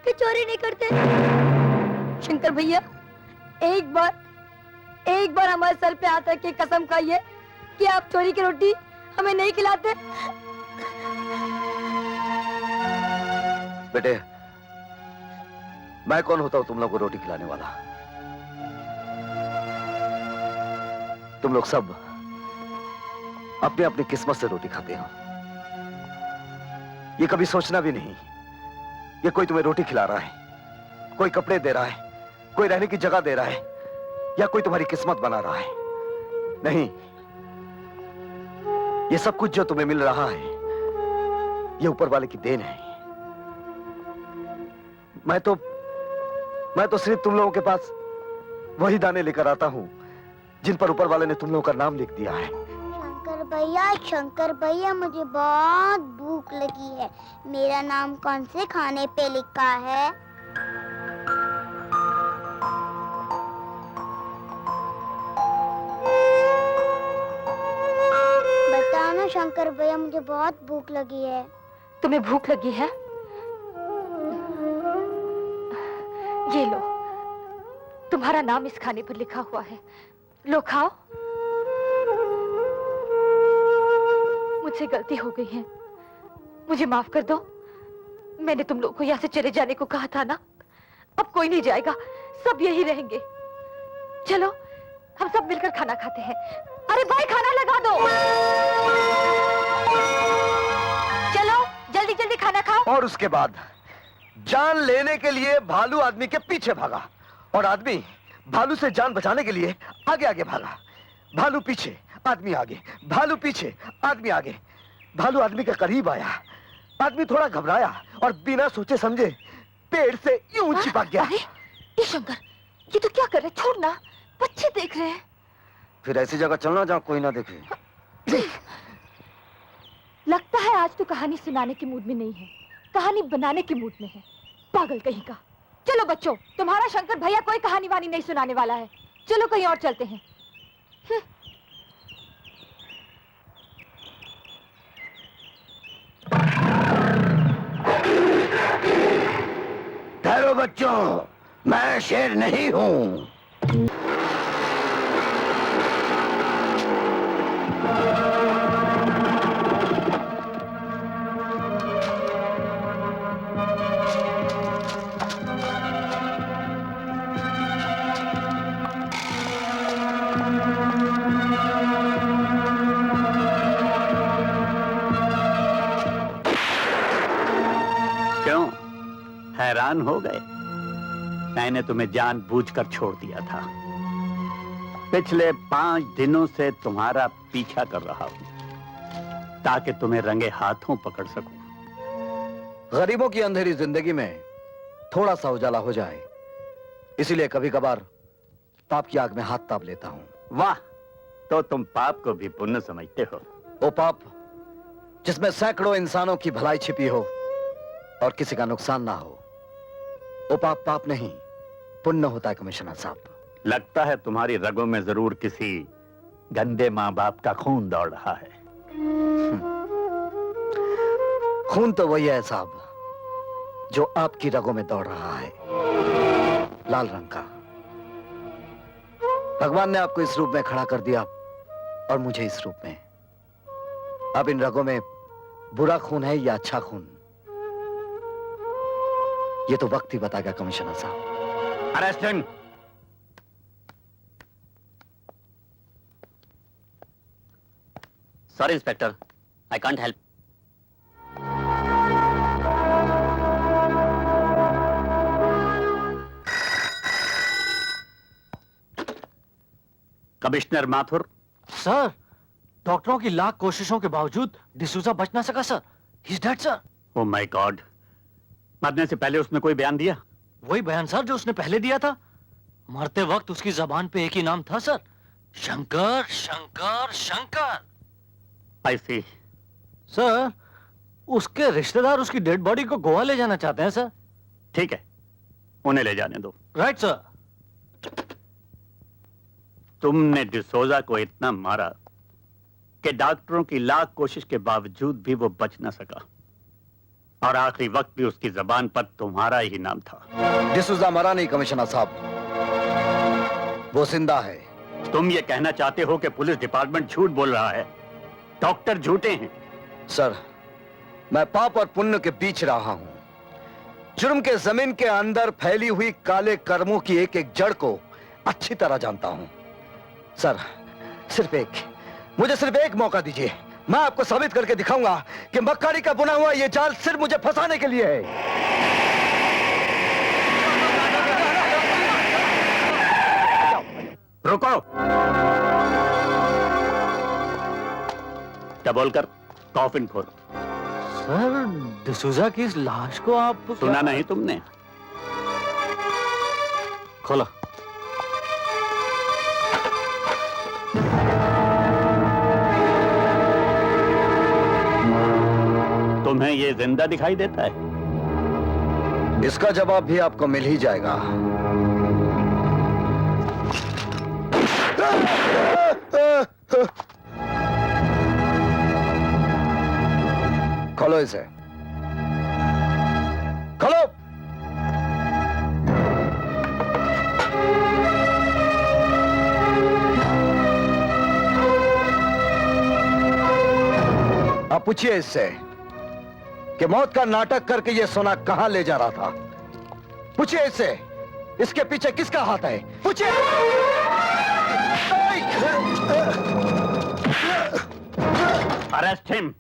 कि चोरी नहीं करते। शंकर भैया, एक बार हमारे सर पे हाथ रख के कसम खाइए कि आप चोरी की रोटी हमें नहीं खिलाते। बेटे, मैं कौन होता हूं तुम लोग को रोटी खिलाने वाला? तुम लोग सब अपने अपनी किस्मत से रोटी खाते हो। ये कभी सोचना भी नहीं ये कोई तुम्हें रोटी खिला रहा है, कोई कपड़े दे रहा है, कोई रहने की जगह दे रहा है, या कोई तुम्हारी किस्मत बना रहा है। नहीं, ये सब कुछ जो तुम्हें मिल रहा है ये ऊपर वाले की देन है। मैं तो सिर्फ तुम लोगों के पास वही दाने लेकर आता हूं जिन पर ऊपर वाले ने तुम लोगों का नाम लिख दिया है। शंकर भैया, मुझे बहुत भूख लगी है। मेरा नाम कौन से खाने पे लिखा है? बताओ ना शंकर भैया, मुझे बहुत भूख लगी है। तुम्हें भूख लगी है? ये लो, तुम्हारा नाम इस खाने पर लिखा हुआ है, लो खाओ। मुझसे गलती हो गई है, मुझे माफ कर दो। मैंने तुम लोग को यहाँ से चले जाने को कहा था ना। अब कोई नहीं जाएगा, सब यही रहेंगे। चलो हम सब मिलकर खाना खाते हैं। अरे भाई, खाना लगा दो। चलो जल्दी जल्दी खाना खाओ। और उसके बाद जान लेने के लिए भालू आदमी के पीछे भागा, और आदमी भालू से जान बचाने के लिए आगे आगे भागा। भालू पीछे, आदमी आगे, भालू पीछे, आदमी आगे। भालू आदमी के करीब आया, आदमी थोड़ा घबराया और बिना सोचे समझे पेड़ से यूं चिपक गया। ये शंकर, ये तो क्या कर रहे? छोड़ना, बच्चे देख रहे हैं। फिर ऐसी जगह चलना जहां कोई ना देखे। लगता है आज तो कहानी सुनाने के मूड में नहीं है, कहानी बनाने के मूड में है। पागल कहीं का। चलो बच्चों, तुम्हारा शंकर भैया कोई कहानी वानी नहीं सुनाने वाला है। चलो कहीं और चलते हैं। ठहरो बच्चों, मैं शेर नहीं हूं। क्यों हैरान हो गए? मैंने तुम्हें जानबूझकर छोड़ दिया था। पिछले 5 दिनों से तुम्हारा पीछा कर रहा हूं ताकि तुम्हें रंगे हाथों पकड़ सकूं। गरीबों की अंधेरी जिंदगी में थोड़ा सा उजाला हो जाए, इसीलिए कभी कभार पाप की आग में हाथ ताप लेता हूं। वाह, तो तुम पाप को भी पुण्य समझते हो। वो पाप जिसमें सैकड़ों इंसानों की भलाई छिपी हो और किसी का नुकसान ना हो, वो पाप पाप नहीं पुण्य होता है कमिश्नर साहब। लगता है तुम्हारी रगों में जरूर किसी गंदे माँ बाप का खून दौड़ रहा है। खून तो वही है साहब जो आपकी रगों में दौड़ रहा है, लाल रंग का। भगवान ने आपको इस रूप में खड़ा कर दिया और मुझे इस रूप में। अब इन रगों में बुरा खून है या अच्छा खून, ये तो वक्त ही बताएगा कमिश्नर साहब। Arrest him. Sorry inspector, I can't help. Commissioner Mathur. Sir, डॉक्टरों की लाख कोशिशों के बावजूद डिसूजा बच ना सका sir. He is dead sir. Oh my God, मरने से पहले उसने कोई बयान दिया? वही बयान सर जो उसने पहले दिया था। मरते वक्त उसकी जबान पे एक ही नाम था सर, शंकर शंकर शंकर। आई सी। सर, उसके रिश्तेदार उसकी डेड बॉडी को गोवा ले जाना चाहते हैं सर। ठीक है, उन्हें ले जाने दो। Right sir. तुमने डिसोजा को इतना मारा कि डॉक्टरों की लाख कोशिश के बावजूद भी वो बच ना सका, और आखिरी वक्त भी उसकी जबान पर तुम्हारा ही नाम था। डिसूजा मरा नहीं कमिश्नर साहब, वो जिंदा है। तुम ये कहना चाहते हो कि पुलिस डिपार्टमेंट झूठ बोल रहा है, डॉक्टर झूठे हैं? सर, मैं पाप और पुण्य के बीच रहा हूं। जुर्म के जमीन के अंदर फैली हुई काले कर्मों की एक एक जड़ को अच्छी तरह जानता हूं। सर, मुझे सिर्फ एक मौका दीजिए, मैं आपको साबित करके दिखाऊंगा कि मक्कारी का बुना हुआ यह जाल सिर्फ मुझे फंसाने के लिए है। रुको। क्या बोलकर कॉफिन खोलो। सर, डिसूजा की इस लाश को आप सुना नहीं तुमने? खोलो। तुम्हें ये जिंदा दिखाई देता है? इसका जवाब भी आपको मिल ही जाएगा। खोलो इसे, खोलो। आप पूछिए इससे कि मौत का नाटक करके ये सोना कहां ले जा रहा था। पूछिए इससे, इसके पीछे किसका हाथ है? पूछिए। Arrest him.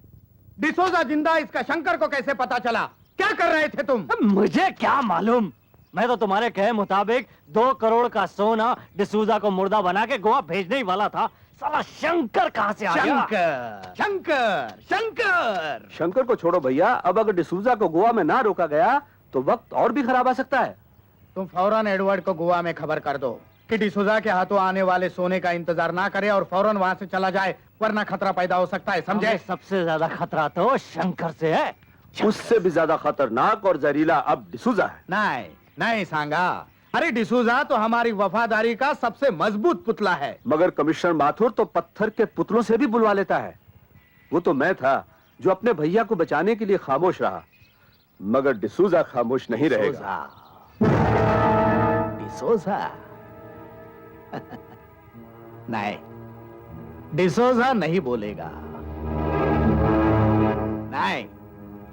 डिसोजा जिंदा, इसका शंकर को कैसे पता चला? क्या कर रहे थे तुम? मुझे क्या मालूम, मैं तो तुम्हारे कहे मुताबिक 2 करोड़ का सोना डिसूजा को मुर्दा बना के गोवा भेजने ही वाला था। साला शंकर कहां से आ गया? शंकर शंकर शंकर शंकर को छोड़ो भैया, अब अगर डिसूजा को गोवा में ना रोका गया तो वक्त और भी खराब आ सकता है। तुम फौरन एडवर्ड को गोवा में खबर कर दो कि डिसूजा के हाथों आने वाले सोने का इंतजार ना करे और फौरन वहां से चला जाए, वरना खतरा पैदा हो सकता है, समझे? सबसे ज्यादा खतरा तो शंकर से है। उससे भी ज्यादा खतरनाक और जहरीला अब डिसूजा है। नहीं नहीं सांगा, अरे डिसूजा तो हमारी वफादारी का सबसे मजबूत पुतला है। मगर कमिश्नर माथुर तो पत्थर के पुतलों से भी बुलवा लेता है। वो तो मैं था जो अपने भैया को बचाने के लिए खामोश रहा, मगर डिसूजा खामोश नहीं रहेगा। डिसूजा नहीं, डिसूजा नहीं बोलेगा। नहीं,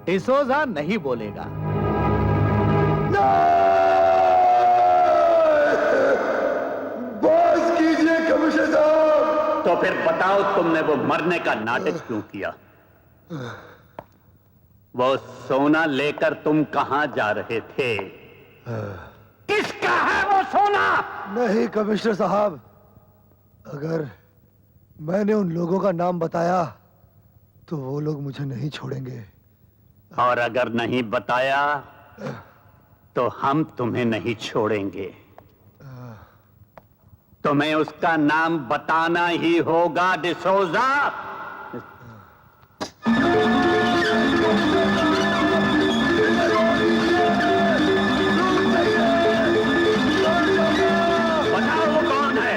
डिसूजा नहीं बोलेगा। बस कीजिए कमिश्नर साहब। तो फिर बताओ, तुमने वो मरने का नाटक क्यों किया? वो सोना लेकर तुम कहां जा रहे थे? किसका है वो सोना? नहीं कमिश्नर साहब, अगर मैंने उन लोगों का नाम बताया तो वो लोग मुझे नहीं छोड़ेंगे। और अगर नहीं बताया तो हम तुम्हें नहीं छोड़ेंगे। तुम्हें उसका नाम बताना ही होगा डिसोजा। बताओ वो कौन है?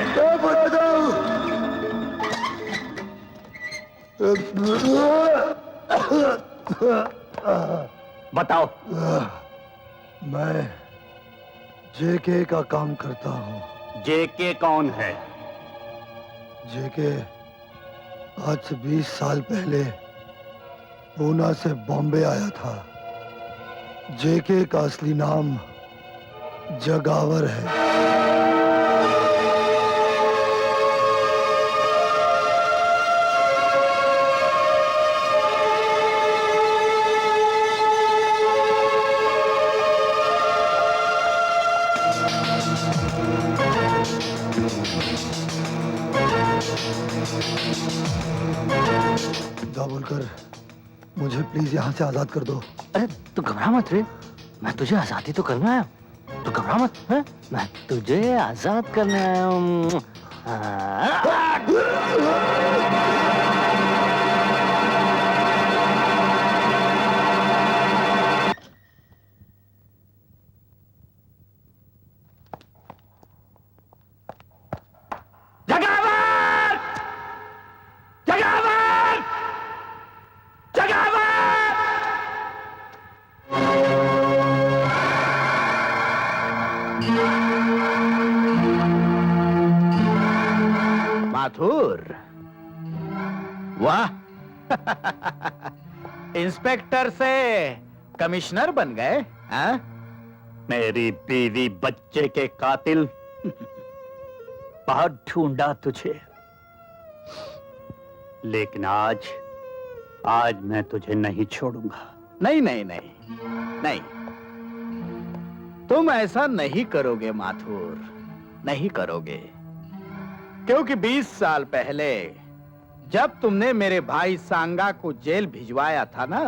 बताओ। मैं जेके का काम करता हूँ। जेके कौन है? जेके आज से 20 साल पहले पूना से बॉम्बे आया था। जेके का असली नाम जगावर है। बोलकर मुझे प्लीज यहाँ से आजाद कर दो। अरे तू घबरा मत रे, मैं तुझे आजादी तो करने आया हूँ। तू घबरा मत, है? मैं तुझे आजाद करने आया हूँ। माथुर, वाह इंस्पेक्टर से कमिश्नर बन गए। हाँ? मेरी बीवी बच्चे के कातिल, बहुत ढूंढा तुझे, लेकिन आज मैं तुझे नहीं छोड़ूंगा। नहीं नहीं नहीं नहीं, तुम ऐसा नहीं करोगे माथुर, नहीं करोगे। क्योंकि 20 साल पहले जब तुमने मेरे भाई सांगा को जेल भिजवाया था ना,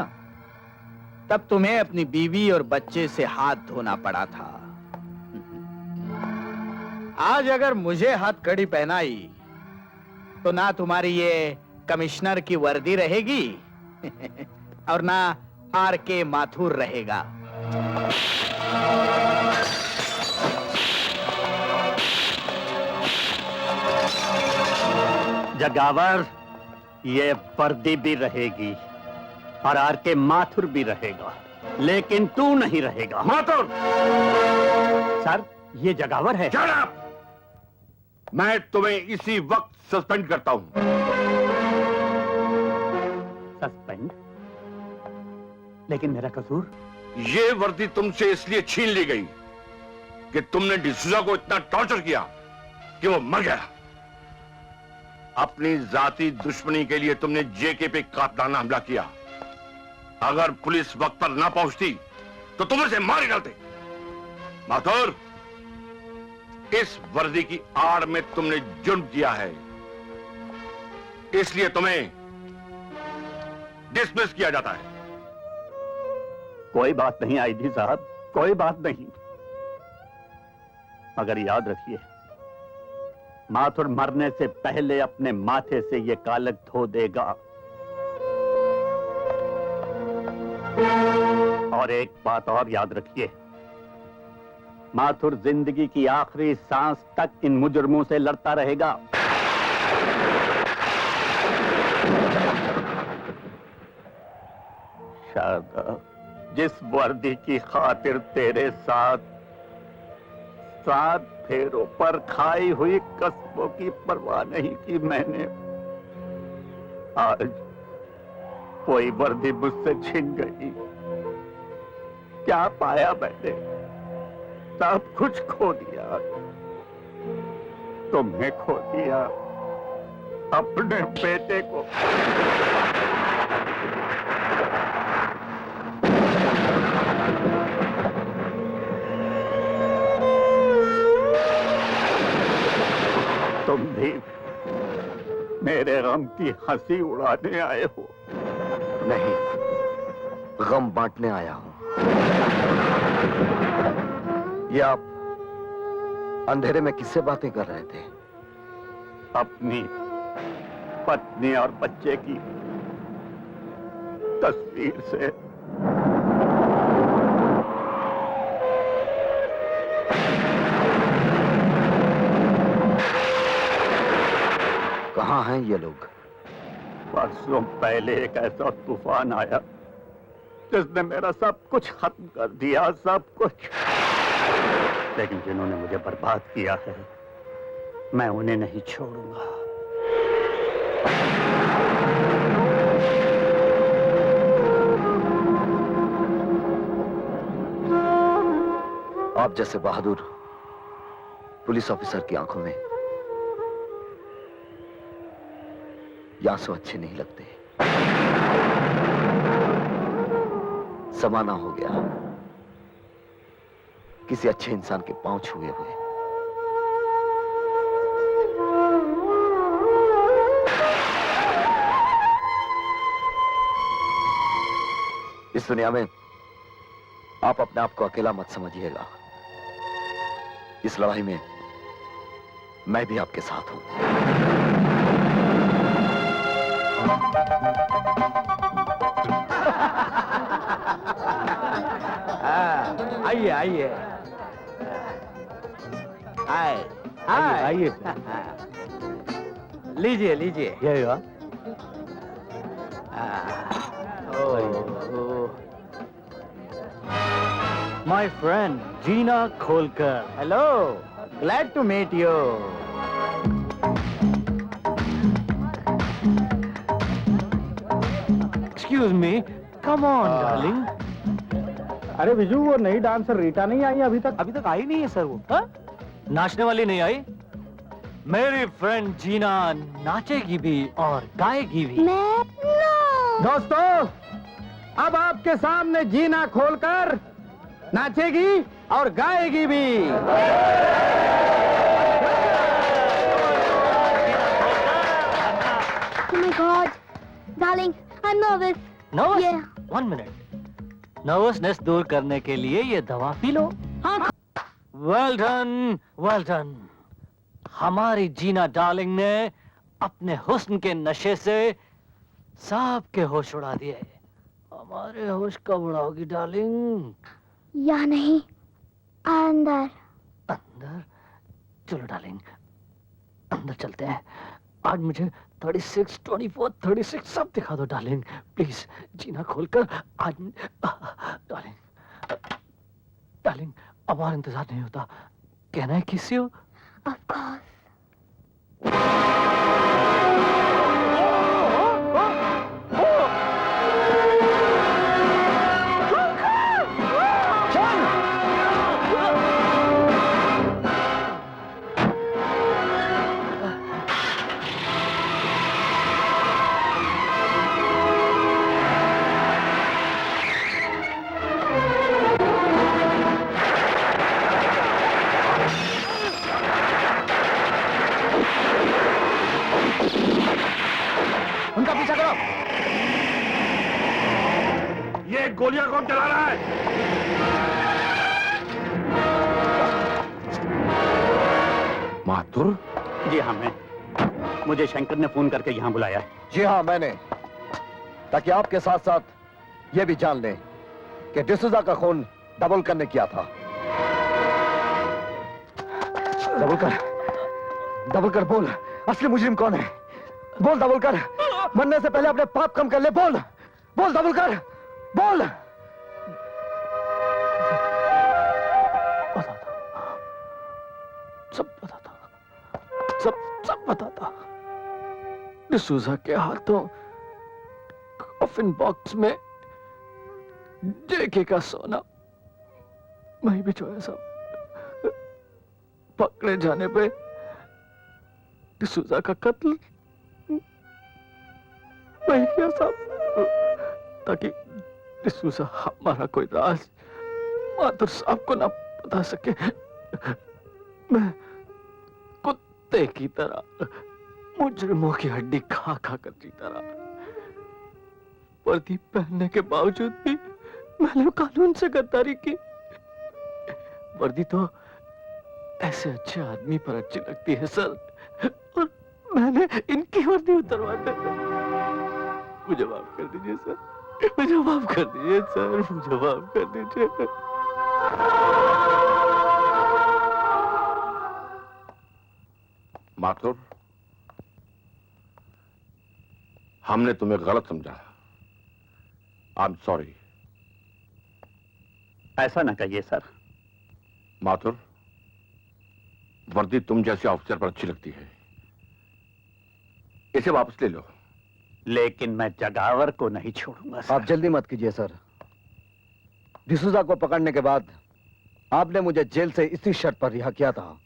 तब तुम्हें अपनी बीवी और बच्चे से हाथ धोना पड़ा था। आज अगर मुझे हथकड़ी पहनाई तो ना तुम्हारी ये कमिश्नर की वर्दी रहेगी और ना आर.के. माथुर रहेगा। जगावर, ये वर्दी भी रहेगी और आर.के. माथुर भी रहेगा, लेकिन तू नहीं रहेगा। माथुर! सर, ये जगावर है। Shut up! मैं तुम्हें इसी वक्त सस्पेंड करता हूं। सस्पेंड? लेकिन मेरा कसूर? ये वर्दी तुमसे इसलिए छीन ली गई कि तुमने डिसूजा को इतना टॉर्चर किया कि वो मर गया। अपनी जाती दुश्मनी के लिए तुमने जेके पे कातलाना हमला किया। अगर पुलिस वक्त पर ना पहुंचती तो तुम इसे मार ही डालते। माथुर, इस वर्दी की आड़ में तुमने जुर्म किया है, इसलिए तुम्हें डिसमिस किया जाता है। कोई बात नहीं आईजी साहब, कोई बात नहीं, मगर याद रखिए, माथुर मरने से पहले अपने माथे से ये कालक धो देगा। और एक बात और याद रखिए, माथुर जिंदगी की आखिरी सांस तक इन मुजरमों से लड़ता रहेगा। शायद जिस वर्दी की खातिर तेरे साथ 7 फेरों पर खाई हुई कसमों की परवाह नहीं की मैंने, आज कोई वर्दी मुझसे छिन गई। क्या पाया मैंने? सब कुछ खो दिया। तुमने खो दिया अपने बेटे को। मेरे गम की हंसी उड़ाने आए हो? नहीं, गम बांटने आया हूं। ये आप अंधेरे में किससे बातें कर रहे थे? अपनी पत्नी और बच्चे की तस्वीर से। कहाँ हैं ये लोग? परसों पहले एक ऐसा तूफान आया जिसने मेरा सब कुछ खत्म कर दिया, सब कुछ। लेकिन जिन्होंने मुझे बर्बाद किया है, मैं उन्हें नहीं छोड़ूंगा। आप जैसे बहादुर पुलिस ऑफिसर की आंखों में ये आंसू अच्छे नहीं लगते। जमाना हो गया किसी अच्छे इंसान के पांव छुए हुए। इस दुनिया में आप अपने आप को अकेला मत समझिएगा। इस लड़ाई में मैं भी आपके साथ हूं। आइए आइए आए आइए लीजिए लीजिए। यही हुआ। My friend Gina Kholkar. Hello, glad to meet you. Excuse me. Come on, darling. अरे विजू, वो नई डांसर रीटा नहीं आई अभी तक? अभी तक आई नहीं है सर वो। हा? नाचने वाली नहीं आई? मेरी फ्रेंड जीना नाचेगी भी और गाएगी भी। दोस्तों, अब आपके सामने जीना खोलकर नाचेगी और गाएगी भी। Oh my God, darling, I'm nervous. Nervous? Yeah. 1 minute. Nervousness दूर करने के लिए ये दवा पी लो। Well done, well done. हमारी जीना डार्लिंग ने अपने हुस्न के नशे से सबके होश उड़ा दिए। हमारे होश कब उड़ाओगी डार्लिंग? या नहीं, अंदर। अंदर? चलो डार्लिंग, अंदर चलते हैं। आज मुझे 36, 24, 36 सब दिखा दो डार्लिंग, प्लीज। जीना खोलकर आज डार्लिंग, डार्लिंग, अब और इंतजार नहीं होता। कहना है किसी हो? Of course. उनका पीछा करो। ये गोलियां कौन चला रहा है? माथुर? जी हाँ, मैं। मुझे शंकर ने फोन करके यहाँ बुलाया है। जी हाँ, मैंने, ताकि आपके साथ साथ ये भी जान लें कि डिसूजा का खून दाभोलकर ने किया था। दाभोलकर बोल, असली मुजरिम कौन है? बोल दाभोलकर, मरने से पहले अपने पाप कम कर ले। बोल बोल दाभोलकर, बोल। सब बताता, सब बताता। डिसूजा के हाथों कॉफिन बॉक्स में जेके का सोना वहीं भी जो है सब। पकड़े जाने पे डिसूजा का कत्ल वही किया सब, ताकि डिसूजा हमारा कोई राज माथुर साहब को ना बता सके। मैं कुत्ते की तरह मुजरिमों की हड्डी खा खा कर जीता रहा। वर्दी पहनने के बावजूद भी मैंने कानून से गद्दारी की। वर्दी तो ऐसे अच्छे आदमी पर अच्छी लगती है सर, और मैंने इनकी वर्दी उतरवा दी। मुझे माफ कर दीजिए सर, मुझे माफ कर दीजिए सर, मुझे माफ कर दीजिए। माथुर, हमने तुम्हें गलत समझा। I am sorry. ऐसा ना कहिए सर। माथुर, वर्दी तुम जैसे ऑफिसर पर अच्छी लगती है, इसे वापस ले लो। लेकिन मैं जगावर को नहीं छोड़ूंगा सर। आप जल्दी मत कीजिए सर। डिसूजा को पकड़ने के बाद आपने मुझे जेल से इसी शर्त पर रिहा किया था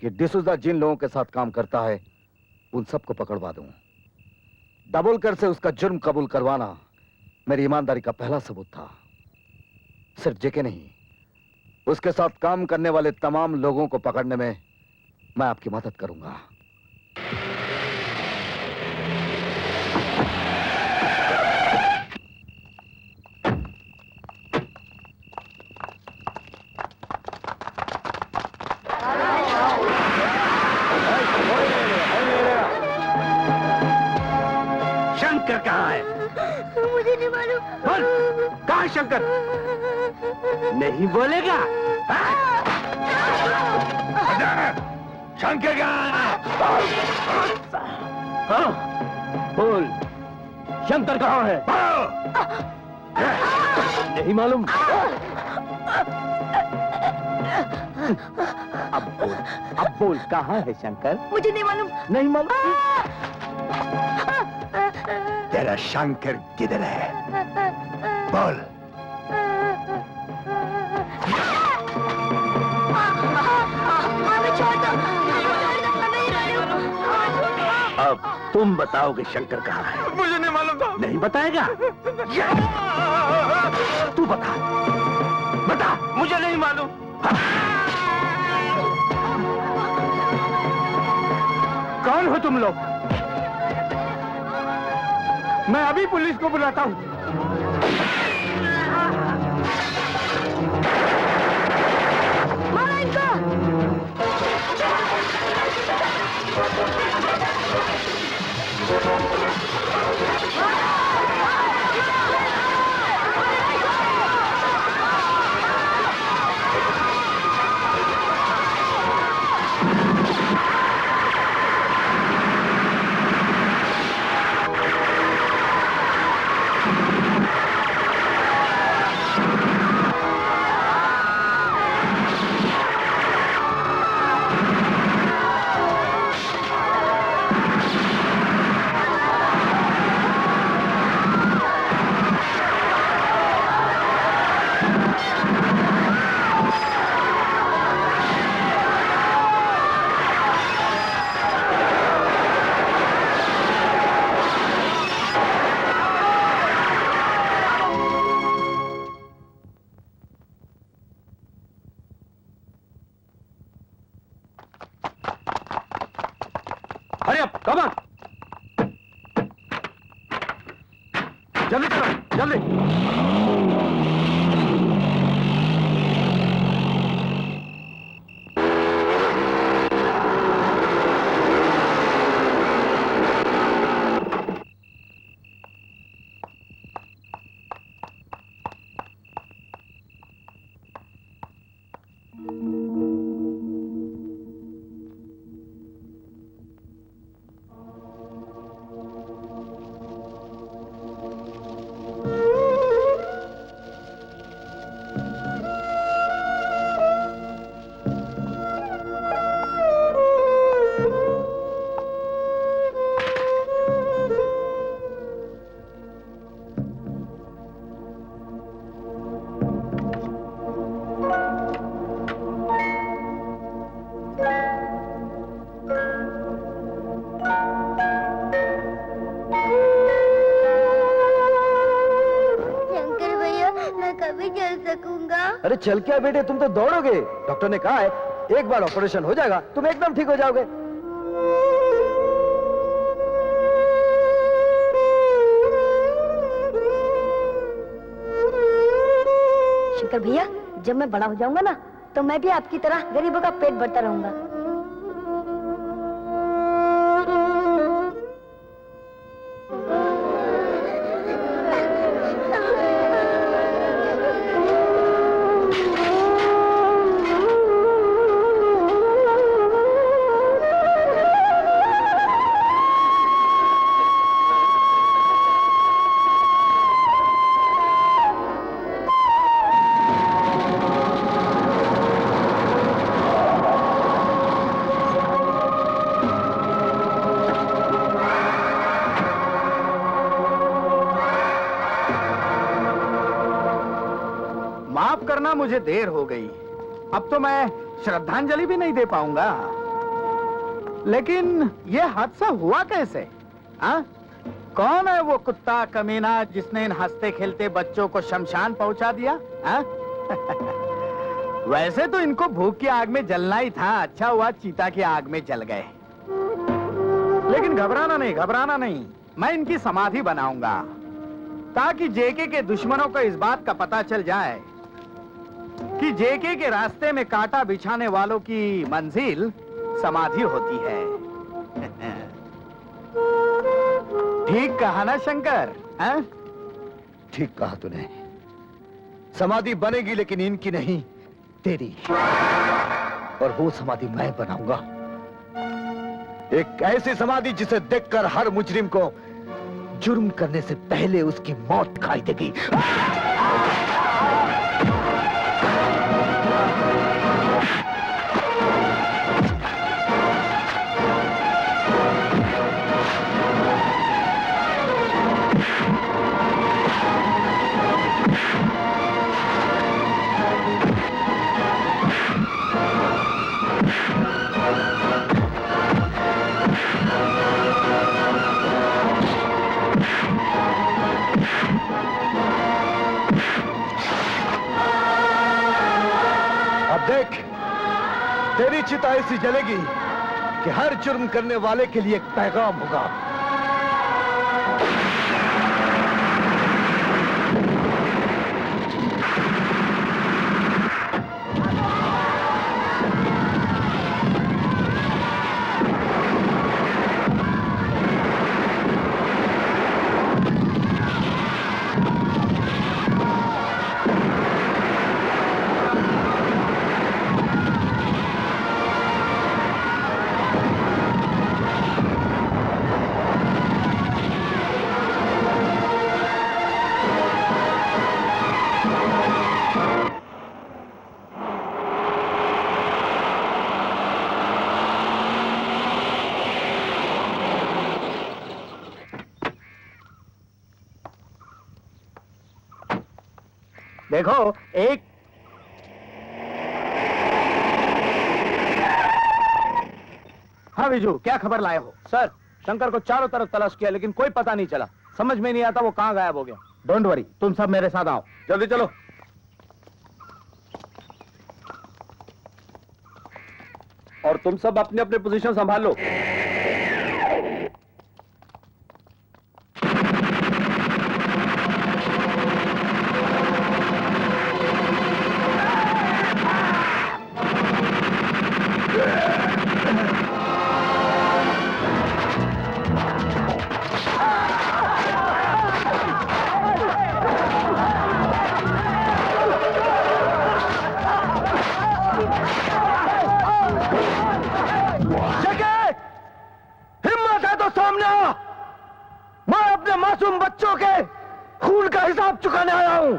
कि डिसूजा जिन लोगों के साथ काम करता है उन सबको पकड़वा दूं। दाभोलकर से उसका जुर्म कबूल करवाना मेरी ईमानदारी का पहला सबूत था। सिर्फ जेके नहीं, उसके साथ काम करने वाले तमाम लोगों को पकड़ने में मैं आपकी मदद करूंगा। शंकर कहाँ है? मुझे नहीं मालूम। बोल, कहाँ है शंकर? नहीं बोलेगा? शंकर कहाँ है? हाँ, बोल, शंकर कहाँ है? नहीं मालूम। अब बोल कहाँ है शंकर? मुझे नहीं मालूम। नहीं मालूम? तेरा शंकर किधर है? बोल। अब तुम बताओगे शंकर कहाँ है? मुझे नहीं मालूम था। नहीं बताएगा? तू बता, बता। मुझे नहीं मालूम। कौन हो तुम लोग? मैं अभी पुलिस को बुलाता हूँ। मारो इनको। Hurry up, come on. जल्दी करो, जल्दी। अरे चल क्या बेटे, तुम तो दौड़ोगे। डॉक्टर ने कहा है एक बार ऑपरेशन हो जाएगा तुम एकदम ठीक हो जाओगे। शंकर भैया, जब मैं बड़ा हो जाऊंगा ना, तो मैं भी आपकी तरह गरीबों का पेट भरता रहूंगा। मुझे देर हो गई, अब तो मैं श्रद्धांजलि भी नहीं दे पाऊंगा। लेकिन ये हादसा हुआ कैसे? कौन है वो कुत्ता कमीना जिसने इन हंसते खेलते बच्चों को शमशान पहुंचा दिया? वैसे तो इनको भूख की आग में जलना ही था, अच्छा हुआ चीता की आग में जल गए। लेकिन घबराना नहीं, घबराना नहीं, मैं इनकी समाधि बनाऊंगा ताकि जेके के दुश्मनों को इस बात का पता चल जाए कि जेके के रास्ते में कांटा बिछाने वालों की मंजिल समाधि होती है। ठीक कहा ना शंकर? ठीक कहा तूने। समाधि बनेगी लेकिन इनकी नहीं, तेरी। और वो समाधि मैं बनाऊंगा, एक ऐसी समाधि जिसे देखकर हर मुजरिम को जुर्म करने से पहले उसकी मौत दिखाई देगी। देख, तेरी चिता ऐसी जलेगी कि हर जुर्म करने वाले के लिए एक पैगाम होगा। देखो, एक हाँ विजू, क्या खबर लाए हो? सर, शंकर को चारों तरफ तलाश किया लेकिन कोई पता नहीं चला। समझ में नहीं आता वो कहां गायब हो गया। डोंट वरी, तुम सब मेरे साथ आओ। जल्दी चलो। और तुम सब अपने अपने पोजीशन संभाल लो। मासूम बच्चों के खून का हिसाब चुकाने आया हूं।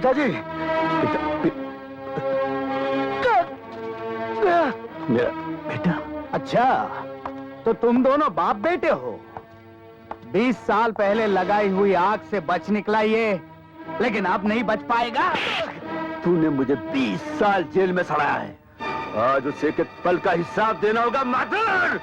पिताजी मेरा बेटा। अच्छा, तो तुम दोनों बाप बेटे हो। 20 साल पहले लगाई हुई आग से बच निकला ये, लेकिन अब नहीं बच पाएगा। तूने मुझे 20 साल जेल में सड़ाया है, आज उसे एक पल का हिसाब देना होगा माधुर।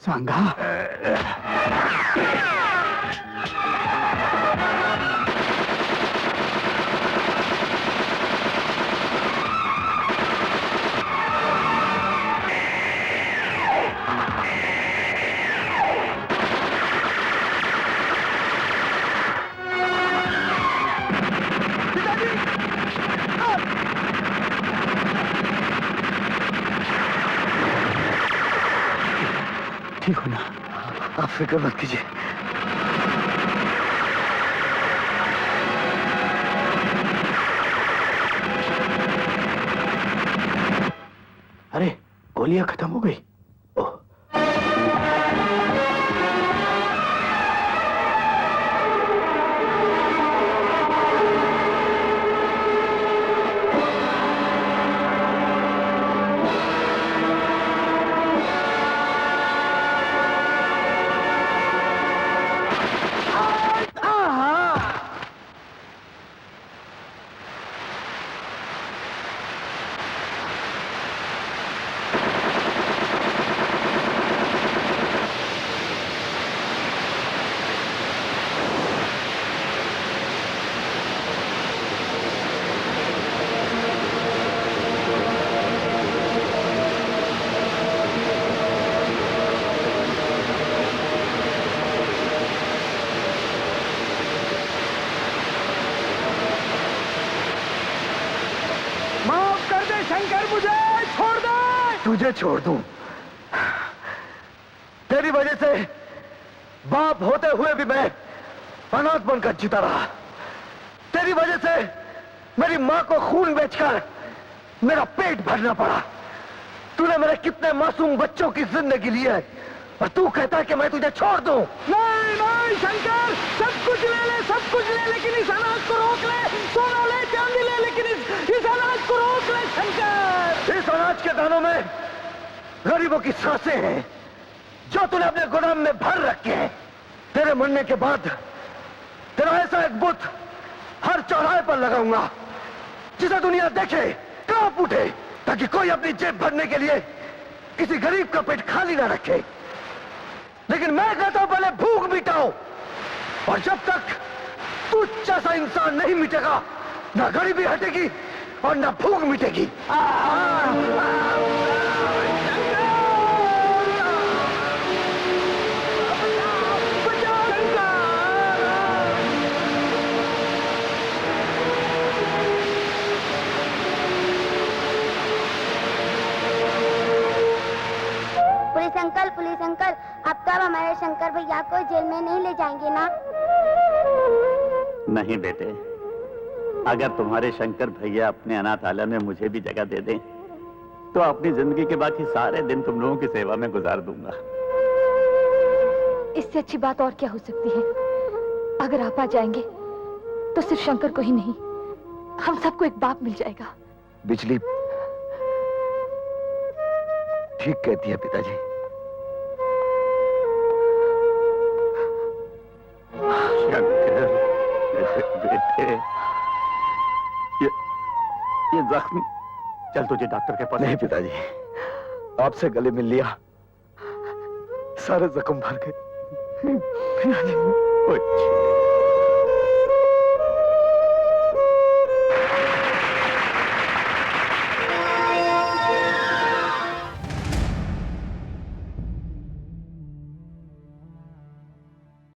सांगा, ठीक हो ना? आप फिक्र मत कीजिए। अरे गोलियां खत्म हो गई। तुझे छोड़ दूं? तेरी वजह से बाप होते हुए भी मैं अनाथ बनकर जीता रहा। तेरी वजह से मेरी मां को खून बेचकर मेरा पेट भरना पड़ा। तूने मेरे कितने मासूम बच्चों की जिंदगी ली है और तू कहता है कि मैं तुझे छोड़ दूं? नहीं नहीं शंकर, सब कुछ ले ले, सब कुछ ले, लेकिन इस अनाज को रोक ले। सोना ले, चांदी ले, लेकिन इस अनाज को रोक ले शंकर। इस अनाज के दानों में गरीबों की सांसें हैं जो तूने अपने गोदाम में भर रखे हैं। तेरे मरने के बाद तेरा ऐसा एक बुत हर चौराहे पर लगाऊंगा जिसे दुनिया देखे, कांप उठे, ताकि कोई अपनी जेब भरने के लिए किसी गरीब का पेट खाली ना रखे। लेकिन मैं कहता हूं पहले भूख मिटाओ, और जब तक तू जैसा इंसान नहीं मिटेगा ना गरीबी हटेगी और ना भूख मिटेगी। पुलिस अंकल, अब तब हमारे शंकर भैया को जेल में नहीं ले जाएंगे ना? नहीं बेटे, अगर तुम्हारे शंकर भैया अपने अनाथालय में मुझे भी जगह दे दें तो अपनी जिंदगी के बाकी सारे दिन तुम लोगों की सेवा में गुजार दूंगा। इससे अच्छी बात और क्या हो सकती है? अगर आप आ जाएंगे तो सिर्फ शंकर को ही नहीं, हम सबको एक बाप मिल जाएगा। बिजली ठीक कहती है पिताजी। शंकर, बेटे, ये जख्म। चल तुझे डॉक्टर के पास। नहीं पिताजी, आपसे गले मिल लिया, सारे जख्म भर गए। ओए,